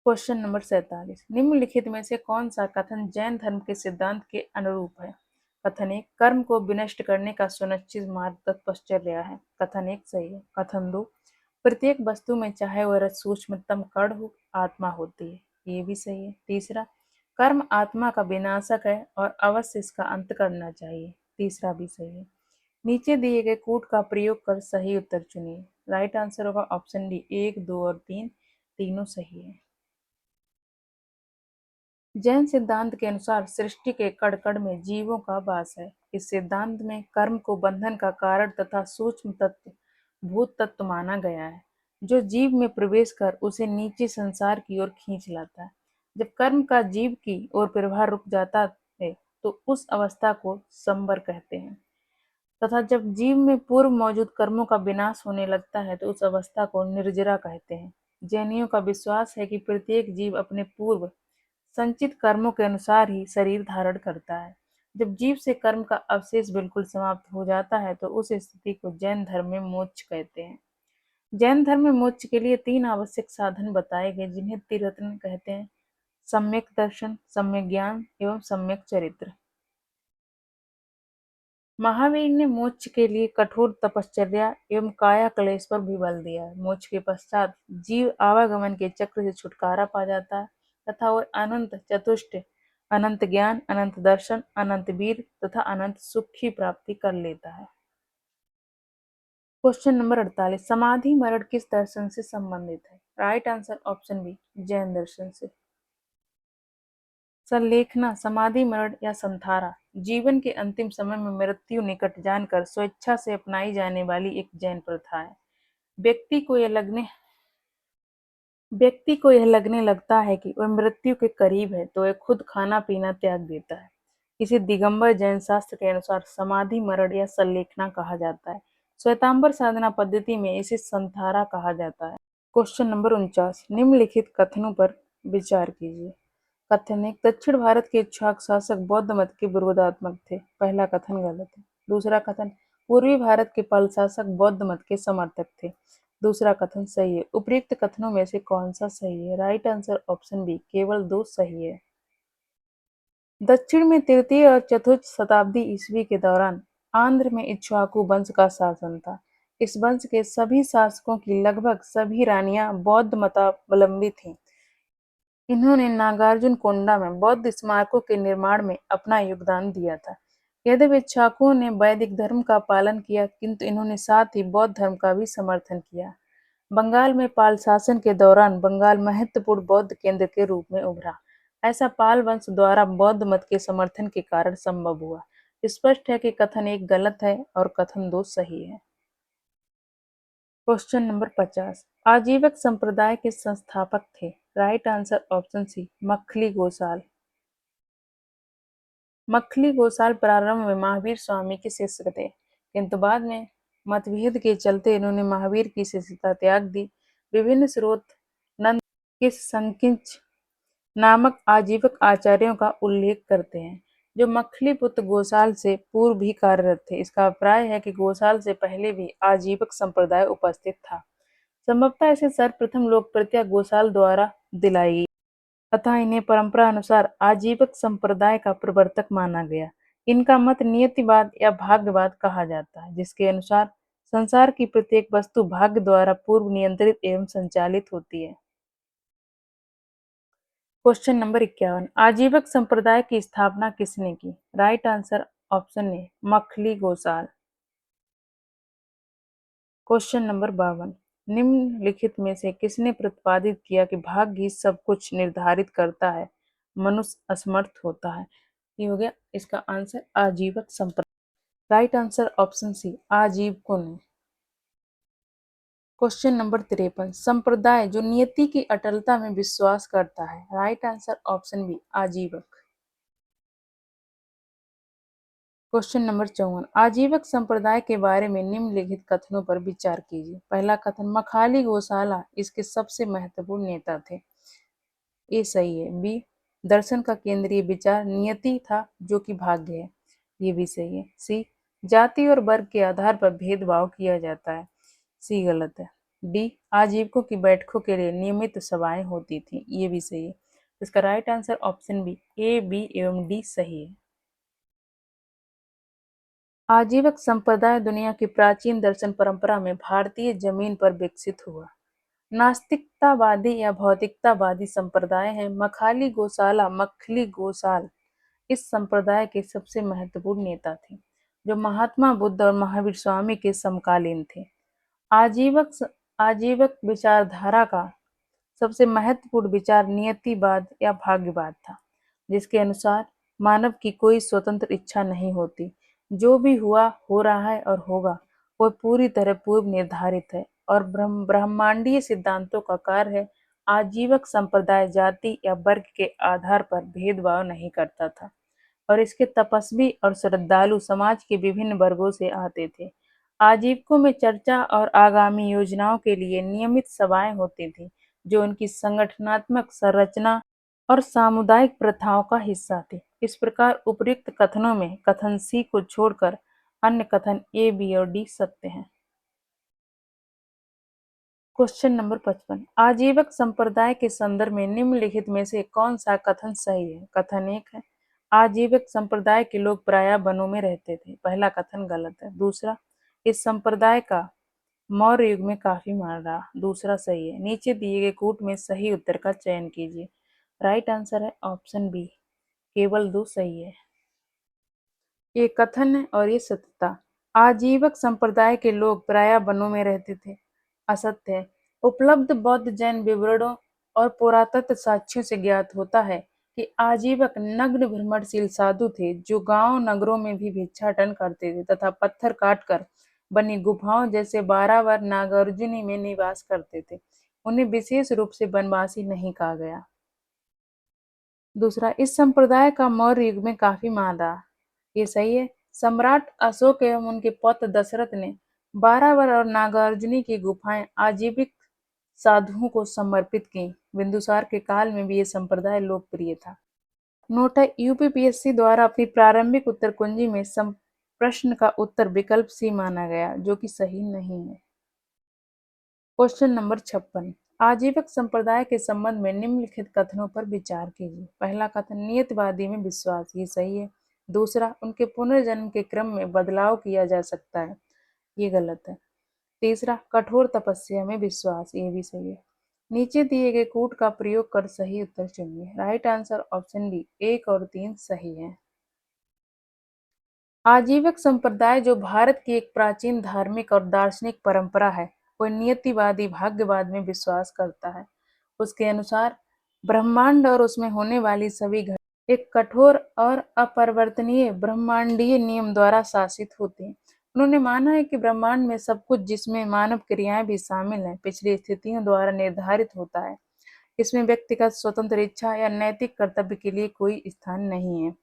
A: क्वेश्चन नंबर 47, निम्नलिखित में से कौन सा कथन जैन धर्म के सिद्धांत के अनुरूप है? कथन 1, कर्म को विनष्ट करने का सुनिश्चित मार्ग तत्पश्चर्या है। कथन 1 सही है। कथन 2, प्रत्येक वस्तु में चाहे वह सूक्ष्मतम कण हो, आत्मा होती है। ये भी सही है। तीसरा, कर्म आत्मा का विनाशक है और अवश्य इसका अंत करना चाहिए। तीसरा भी सही है। नीचे दिए गए कूट का प्रयोग कर सही उत्तर चुनिए। राइट आंसर होगा ऑप्शन डी, 1, 2 और 3 तीनों सही है। जैन सिद्धांत के अनुसार सृष्टि के कण कण में जीवों का वास है। इस सिद्धांत में कर्म को बंधन का कारण तथा सूक्ष्म तत्व भूत तत्व माना गया है, जो जीव में प्रवेश कर उसे नीचे संसार की ओर खींच लाता है। जब कर्म का जीव की ओर प्रवाह रुक जाता है तो उस अवस्था को संवर कहते हैं, तथा जब जीव में पूर्व मौजूद कर्मों का विनाश होने लगता है तो उस अवस्था को निर्जरा कहते हैं। जैनियों का विश्वास है कि प्रत्येक जीव अपने पूर्व संचित कर्मों के अनुसार ही शरीर धारण करता है। जब जीव से कर्म का अवशेष बिल्कुल समाप्त हो जाता है तो उस स्थिति को जैन धर्म में मोक्ष कहते हैं। जैन धर्म में मोक्ष के लिए 3 आवश्यक साधन बताए गए, जिन्हें त्रिरत्न कहते हैं: सम्यक दर्शन, सम्यक ज्ञान एवं सम्यक चरित्र। महावीर ने मोक्ष के लिए कठोर तपश्चर्या एवं काया क्लेश पर भी बल दिया है। मोक्ष के पश्चात जीव आवागमन के चक्र से छुटकारा पा जाता है तथा वह अनंत चतुष्ट, अनंत ज्ञान, अनंत दर्शन, अनंत वीर तथा अनंत सुख की प्राप्ति कर लेता है। क्वेश्चन नंबर 48, समाधि मरण किस दर्शन से संबंधित है? Right answer option B, Jain दर्शन से। संलेखना, समाधि मरण या संथारा जीवन के अंतिम समय में मृत्यु निकट जानकर स्वेच्छा से अपनाई जाने वाली एक जैन प्रथा है। व्यक्ति को यह लगने लगता है कि वह मृत्यु के करीब है तो वह खुद खाना पीना त्याग देता है। इसे दिगंबर जैन शास्त्र के अनुसार समाधि मरण या संलेखना कहा जाता है। श्वेतांबर साधना पद्धति में इसे संथारा कहा जाता है। क्वेश्चन नंबर 49, निम्नलिखित कथनों पर विचार कीजिए। कथन 1, दक्षिण भारत के इक्ष्वाकु शासक बौद्ध मत के विरोधात्मक थे। पहला कथन गलत है। दूसरा कथन, पूर्वी भारत के पाल शासक बौद्ध मत के समर्थक थे। दूसरा कथन सही है। उपयुक्त कथनों में से कौन सा सही है? राइट आंसर ऑप्शन बी, केवल 2 सही है। दक्षिण में तृतीय और चतुर्थ शताब्दी ईस्वी के दौरान आंध्र में इक्ष्वाकु वंश का शासन था। इस वंश के सभी शासकों की लगभग सभी रानियां बौद्ध मतावलंबी थीं। इन्होंने नागार्जुन कोंडा में बौद्ध स्मारकों के निर्माण में अपना योगदान दिया था। यद्यपि इक्ष्वाकुओं ने वैदिक धर्म का पालन किया, किंतु इन्होंने साथ ही बौद्ध धर्म का भी समर्थन किया। बंगाल में पाल शासन के दौरान बंगाल महत्वपूर्ण बौद्ध केंद्र के रूप में उभरा। ऐसा पाल वंश द्वारा बौद्ध मत के समर्थन के कारण संभव हुआ। स्पष्ट है कि कथन 1 गलत है और कथन 2 सही है। Question number 50। आजीवक संप्रदाय के संस्थापक थे। Right answer option C Makkhali Gosal. Makkhali Gosal प्रारंभ में महावीर स्वामी के शिष्य थे, किंतु बाद में मतभेद के चलते इन्होंने महावीर की शिष्यता त्याग दी। विभिन्न स्रोत नंद के संकिंच नामक आजीवक आचार्यों का उल्लेख करते हैं, जो मक्खली पुत्र गोसाल से पूर्व भी कार्यरत थे। इसका अभिप्राय है कि गोसाल से पहले भी आजीवक संप्रदाय उपस्थित था। संभवतः इसे सर्वप्रथम लोकप्रियता गोसाल द्वारा दिलाई गई, अतः इन्हें परंपरा अनुसार आजीवक संप्रदाय का प्रवर्तक माना गया। इनका मत नियतिवाद या भाग्यवाद कहा जाता है, जिसके अनुसार संसार की प्रत्येक वस्तु भाग्य द्वारा पूर्व नियंत्रित एवं संचालित होती है। Question number 51। आजीवक संप्रदाय की स्थापना किसने की? Right answer option A Makkhali Gosal. Question number 52। निम्नलिखित में से किसने प्रतिपादित किया कि भाग्य ही सब कुछ निर्धारित करता है, मनुष्य असमर्थ होता है? ये हो गया इसका आंसर आजीवक संप्रदाय। राइट आंसर ऑप्शन सी आजीवकों ने। Question number 53। संप्रदाय जो नियति की अटलता में विश्वास करता है। Right answer option B Ajivaka. Question number 54। Ajivaka संप्रदाय के बारे में निम्नलिखित कथनों पर विचार कीजिए। पहला कथन, मखाली गोसाला इसके सबसे महत्वपूर्ण नेता थे। ये सही है। बी, दर्शन का केंद्रीय विचार नियति था, जो कि भाग्य है। ये भी सही है। सी, जाति और वर्ग के आधार पर भेदभाव किया जाता है। सी गलत है। डी, आजीवकों की बैठकों के लिए नियमित सभाएं होती थी। ये भी सही है। इसका राइट आंसर ऑप्शन बी ए, बी एवं डी सही है। आजीवक संप्रदाय दुनिया की प्राचीन दर्शन परंपरा में भारतीय जमीन पर विकसित हुआ। नास्तिकतावादी या भौतिकतावादी संप्रदाय है। मखाली गोसाला मक्खली गोसाल इस संप्रदाय के सबसे महत्वपूर्ण नेता थे, जो महात्मा बुद्ध और महावीर स्वामी के समकालीन थे। आजीवक आजीवक विचारधारा का सबसे महत्वपूर्ण विचार नियतिवाद या भाग्यवाद था, जिसके अनुसार मानव की कोई स्वतंत्र इच्छा नहीं होती। जो भी हुआ, हो रहा है और होगा, वह पूरी तरह पूर्व निर्धारित है और ब्रह्मांडीय सिद्धांतों का कार्य है। आजीवक संप्रदाय जाति या वर्ग के आधार पर भेदभाव नहीं करता था और इसके तपस्वी और श्रद्धालु समाज के विभिन्न वर्गों से आते थे। आजीवकों में चर्चा और आगामी योजनाओं के लिए नियमित सभाएं होती थी, जो उनकी संगठनात्मक संरचना और सामुदायिक प्रथाओं का हिस्सा थी। इस प्रकार उपर्युक्त कथनों में कथन सी को छोड़कर अन्य कथन ए, बी और डी सत्य हैं। Question number 55। आजीवक संप्रदाय के संदर्भ में निम्नलिखित में से कौन सा कथन सही है? कथन 1 है, आजीवक संप्रदाय के लोग प्रायः वनों में रहते थे। पहला कथन गलत है। दूसरा, इस संप्रदाय का मौर्य युग में काफी मान रहा। दूसरा सही है। नीचे दिए गए कूट में सही उत्तर का चयन कीजिए। राइट आंसर है ऑप्शन बी केवल 2 सही है। ये कथन है और ये सत्यता। आजीवक संप्रदाय के लोग प्रायः वनों में रहते थे। असत्य है। उपलब्ध बौद्ध जैन विवरणों और पुरातत्व साक्ष्यों से ज्ञात होता है कि आजीवक नग्न भ्रमणशील साधु थे, जो गांव नगरों में भी भिक्षाटन करते थे तथा पत्थर काटकर बनी गुफाओं जैसे बारावर नागार्जुनी में निवास करते थे। उन्हें विशेष रूप से वनवासी नहीं कहा गया। दूसरा, इस संप्रदाय का मौर्य युग में काफी मान रहा। ये सही है। सम्राट अशोक एवं उनके पौत्र दशरथ ने बारावर और नागार्जुनी की गुफाएं आजीविक साधुओं को समर्पित की। बिंदुसार के काल में भी ये संप्रदाय लोकप्रिय था। नोट है, यूपीपीएससी द्वारा अपनी प्रारंभिक उत्तर कुंजी में प्रश्न का उत्तर विकल्प सी माना गया, जो कि सही नहीं है। Question number 56। आजीवक संप्रदाय के संबंध में निम्नलिखित कथनों पर विचार कीजिए। पहला कथन, नियतिवादी में विश्वास। ये सही है। दूसरा, उनके पुनर्जन्म के क्रम में बदलाव किया जा सकता है। ये गलत है। तीसरा, कठोर तपस्या में विश्वास। ये भी सही है। नीचे दिए गए कूट का प्रयोग कर सही उत्तर चुनिए। राइट आंसर ऑप्शन बी 1 और 3 सही है। आजीवक संप्रदाय जो भारत की एक प्राचीन धार्मिक और दार्शनिक परंपरा है, वह नियतिवादी भाग्यवाद में विश्वास करता है। उसके अनुसार ब्रह्मांड और उसमें होने वाली सभी एक कठोर और अपरिवर्तनीय ब्रह्मांडीय नियम द्वारा शासित होते हैं। उन्होंने माना है कि ब्रह्मांड में सब कुछ, जिसमें मानव क्रियाएं भी शामिल हैं, पिछली स्थितियों द्वारा निर्धारित होता है। इसमें व्यक्तिगत स्वतंत्र इच्छा या नैतिक कर्तव्य के लिए कोई स्थान नहीं है।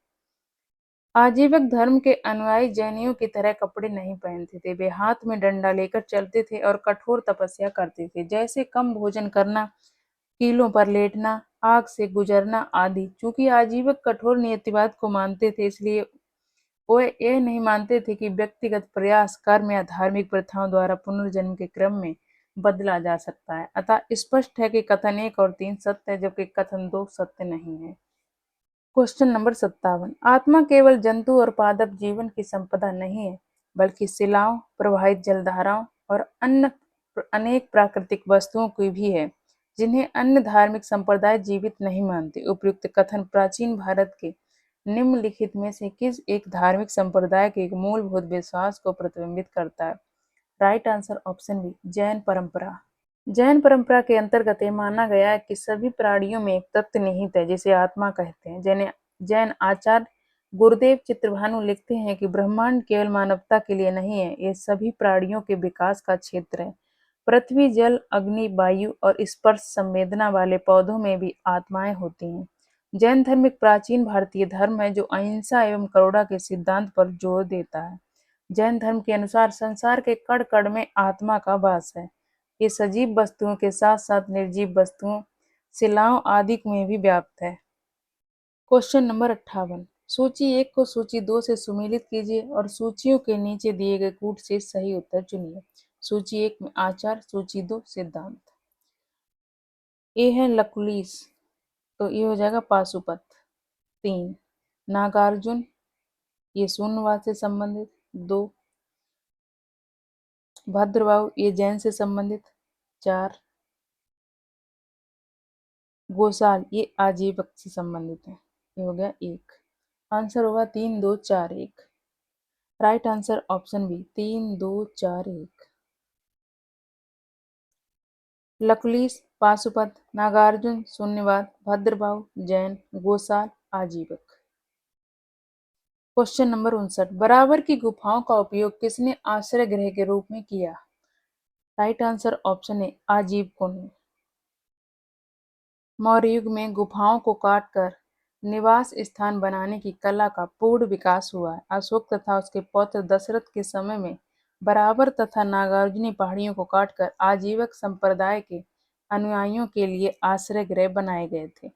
A: आजीवक धर्म के अनुयायी जैनियों की तरह कपड़े नहीं पहनते थे। वे हाथ में डंडा लेकर चलते थे और कठोर तपस्या करते थे, जैसे कम भोजन करना, कीलों पर लेटना, आग से गुजरना आदि। चूंकि आजीवक कठोर नियतिवाद को मानते थे, इसलिए वे यह नहीं मानते थे कि व्यक्तिगत प्रयास, कर्म या धार्मिक प्रथाओं द्वारा पुनर्जन्म के क्रम में बदला जा सकता है। अतः स्पष्ट है कि कथन 1 और 3 सत्य है, जबकि कथन 2 सत्य नहीं है। Question number 57। आत्मा केवल जंतु और पादप जीवन की संपदा नहीं है, बल्कि शिलाओं, प्रवाहित जलधाराओं और अन्य अनेक प्राकृतिक वस्तुओं की भी है, जिन्हें अन्य धार्मिक संप्रदाय जीवित नहीं मानते। उपयुक्त कथन प्राचीन भारत के निम्नलिखित में से किस एक धार्मिक संप्रदाय के एक मूलभूत विश्वास को प्रतिबिंबित करता है? Right answer option B, Jain परंपरा। जैन परंपरा के अंतर्गत ये माना गया है कि सभी प्राणियों में एक तत्व निहित है, जिसे आत्मा कहते हैं। जैन आचार्य गुरुदेव चित्रभानु लिखते हैं कि ब्रह्मांड केवल मानवता के लिए नहीं है, ये सभी प्राणियों के विकास का क्षेत्र है। पृथ्वी, जल, अग्नि, वायु और स्पर्श संवेदना वाले पौधों में भी आत्माएं होती हैं। जैन धर्म एक प्राचीन भारतीय धर्म है, जो अहिंसा एवं करुणा के सिद्धांत पर जोर देता है। जैन धर्म के अनुसार संसार के कण कण में आत्मा का वास है। ये सजीव वस्तुओं के साथ साथ निर्जीव वस्तुओं, शिलाओं आदि में भी व्याप्त है। Question number 58। सूची 1 को सूची 2 से सुमेलित कीजिए और सूचियों के नीचे दिए गए कूट से सही उत्तर चुनिए। सूची 1 में आचार, सूची 2 सिद्धांत। ए है लकुलिस, तो ये हो जाएगा पाशुपत। 3 नागार्जुन, ये शून्यवाद से संबंधित। 2 भद्रबाहु, ये जैन से संबंधित। 4 गोसाल, ये आजीवक से संबंधित है। ये हो गया 1। आंसर होगा 3 2 4 1। Right answer option B, 3 2 4 1। Lakulish, Pashupata, Nagarjuna Shunyavada, Bhadrabahu Jain, Gosala Ajivaka. Question number 59। बराबर की गुफाओं का उपयोग किसने आश्रय गृह के रूप में किया? राइट आंसर ऑप्शन ए, आजीवकों ने। मौर्य युग में गुफाओं को काटकर निवास स्थान बनाने की कला का पूर्ण विकास हुआ है। अशोक तथा उसके पौत्र दशरथ के समय में बराबर तथा नागार्जुनी पहाड़ियों को काटकर आजीवक संप्रदाय के अनुयायियों के लिए आश्रय गृह बनाए गए थे।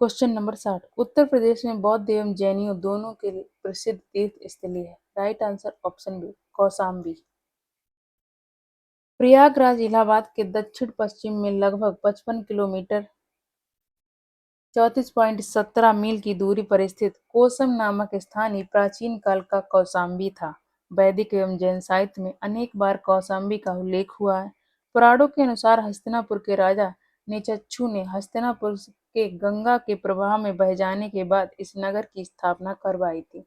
A: Question number 60। उत्तर प्रदेश में बौद्ध एवं जैनियों दोनों के लिए प्रसिद्ध तीर्थ स्थली है। Right answer option B, Kaushambi. Prayagraj Allahabad के दक्षिण पश्चिम में लगभग 55 किलोमीटर 34.17 मील की दूरी पर स्थित कोसम नामक स्थान ही प्राचीन काल का कौशाम्बी था। वैदिक एवं जैन साहित्य में अनेक बार कौशाम्बी का उल्लेख हुआ है। पुराणों के अनुसार हस्तिनापुर के राजा निचच्छू ने हस्तिनापुर के गंगा के प्रवाह में बह जाने के बाद इस नगर की स्थापना करवाई थी।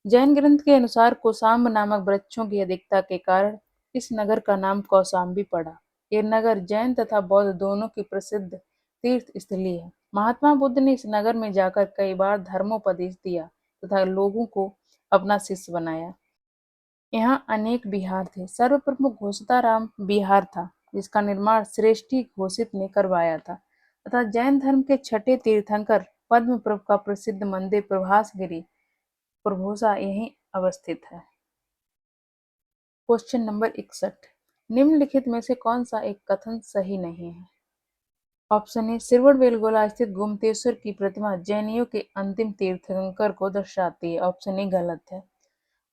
A: जैन ग्रंथ के अनुसार कोसाम्ब नामक वृक्षों की अधिकता के कारण इस नगर का नाम कौसाम्बी पड़ा। यह नगर जैन तथा बौद्ध दोनों की प्रसिद्ध तीर्थ स्थली है। महात्मा बुद्ध ने इस नगर में जाकर कई बार धर्मोपदेश दिया तथा लोगों को अपना शिष्य बनाया। यहाँ अनेक विहार थे। सर्वप्रमुख घोषताराम विहार था, जिसका निर्माण श्रेष्ठी घोषित ने करवाया था, तथा जैन धर्म के छठे तीर्थंकर पद्मप्रभु का प्रसिद्ध मंदिर प्रभासगिरी प्रभोसा यहीं अवस्थित है। Question number 61। निम्नलिखित में से कौन सा एक कथन सही नहीं है? ऑप्शन ए, सिरवड़ स्थित गोमतेश्वर की प्रतिमा जैनियों के अंतिम तीर्थंकर को दर्शाती है। ऑप्शन ए गलत है।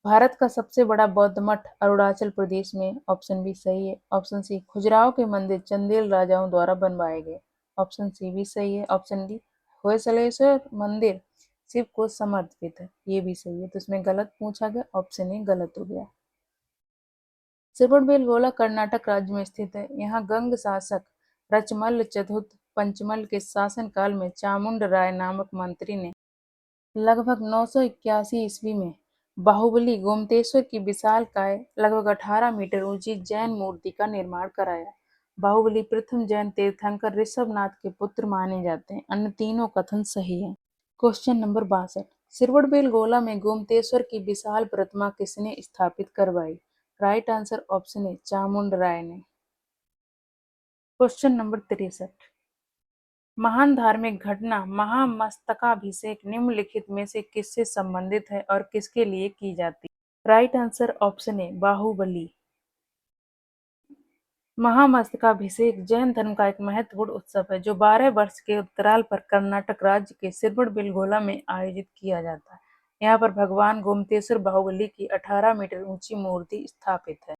A: भारत का सबसे बड़ा बौद्ध मठ अरुणाचल प्रदेश में। ऑप्शन बी सही है। ऑप्शन सी, खजुराहो के मंदिर चंदेल राजाओं द्वारा बनवाए गए। ऑप्शन सी भी सही है। ऑप्शन डी, होयसलेश्वर मंदिर शिव को समर्पित है, ये भी सही है। तो इसमें गलत पूछा गया, ऑप्शन ए गलत हो गया। सिरवड़ कर्नाटक राज्य में स्थित है। यहाँ गंग शासक रचमल्ल चतुर्थ पंचमल के शासनकाल में चामुंड राय नामक मंत्री ने लगभग 981 ईस्वी में बाहुबली गोमतेश्वर की विशालकाय लगभग 18 मीटर ऊंची जैन मूर्ति का निर्माण कराया। बाहुबली प्रथम जैन तीर्थंकर ऋषभनाथ के पुत्र माने जाते हैं। अन्य तीनों कथन सही है। Question number 62। सिरवड़बेलगोला में गोमतेश्वर की विशाल प्रतिमा किसने स्थापित करवाई? Right answer option A Chamund Rai ने। Question number 63। महान धार्मिक घटना महामस्तकाभिषेक निम्नलिखित में से किससे संबंधित है और किसके लिए की जाती है? Right answer option A Bahubali. Mahamastakabhishek Jain धर्म का एक महत्वपूर्ण उत्सव है जो 12 वर्ष के उत्तराल पर कर्नाटक राज्य के सिरवड़बेलगोला में आयोजित किया जाता है। यहाँ पर भगवान गोमतेश्वर बाहुबली की 18 मीटर ऊंची मूर्ति स्थापित है।